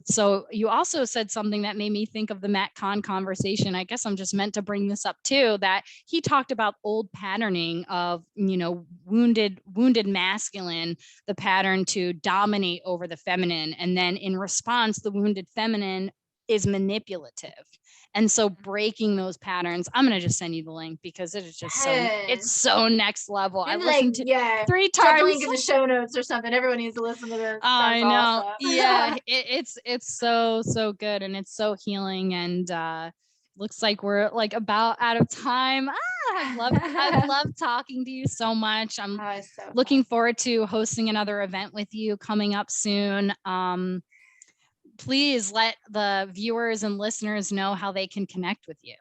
So you also said something that made me think of the Matt Kahn conversation. I guess I'm just meant to bring this up too, that he talked about old patterning of, wounded masculine, the pattern to dominate over the feminine. And then in response, the wounded feminine is manipulative. And so breaking those patterns, I'm going to just send you the link because it is just it's so next level. I listened to 3 times. Drop the link in the show notes or something. Everyone needs to listen to this. I know. Awesome. Yeah, it's so good, and it's so healing, and looks like we're like about out of time. I love talking to you so much. I'm looking forward to hosting another event with you coming up soon. Please let the viewers and listeners know how they can connect with you.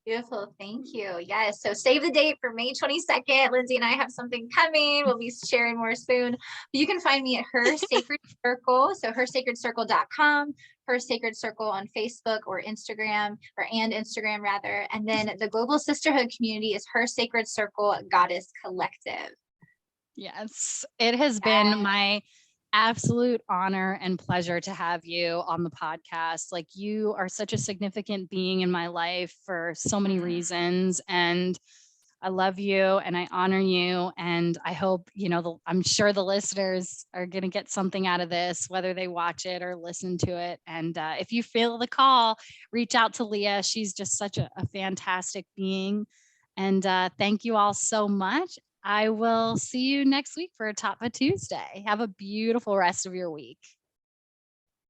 Beautiful. Thank you. Yes. So save the date for May 22nd. Lindsay and I have something coming. We'll be sharing more soon. But you can find me at Her Sacred Circle. So hersacredcircle.com, Her Sacred Circle on Facebook or Instagram, and Instagram rather. And then the global sisterhood community is Her Sacred Circle Goddess Collective. Yes. It has been my absolute honor and pleasure to have you on the podcast. Like, you are such a significant being in my life for so many reasons, and I love you and I honor you. And I hope, I'm sure the listeners are going to get something out of this, whether they watch it or listen to it. And if you feel the call, reach out to Leah. She's just such a fantastic being. And thank you all so much. I will see you next week for a Tattva Tuesday. Have a beautiful rest of your week.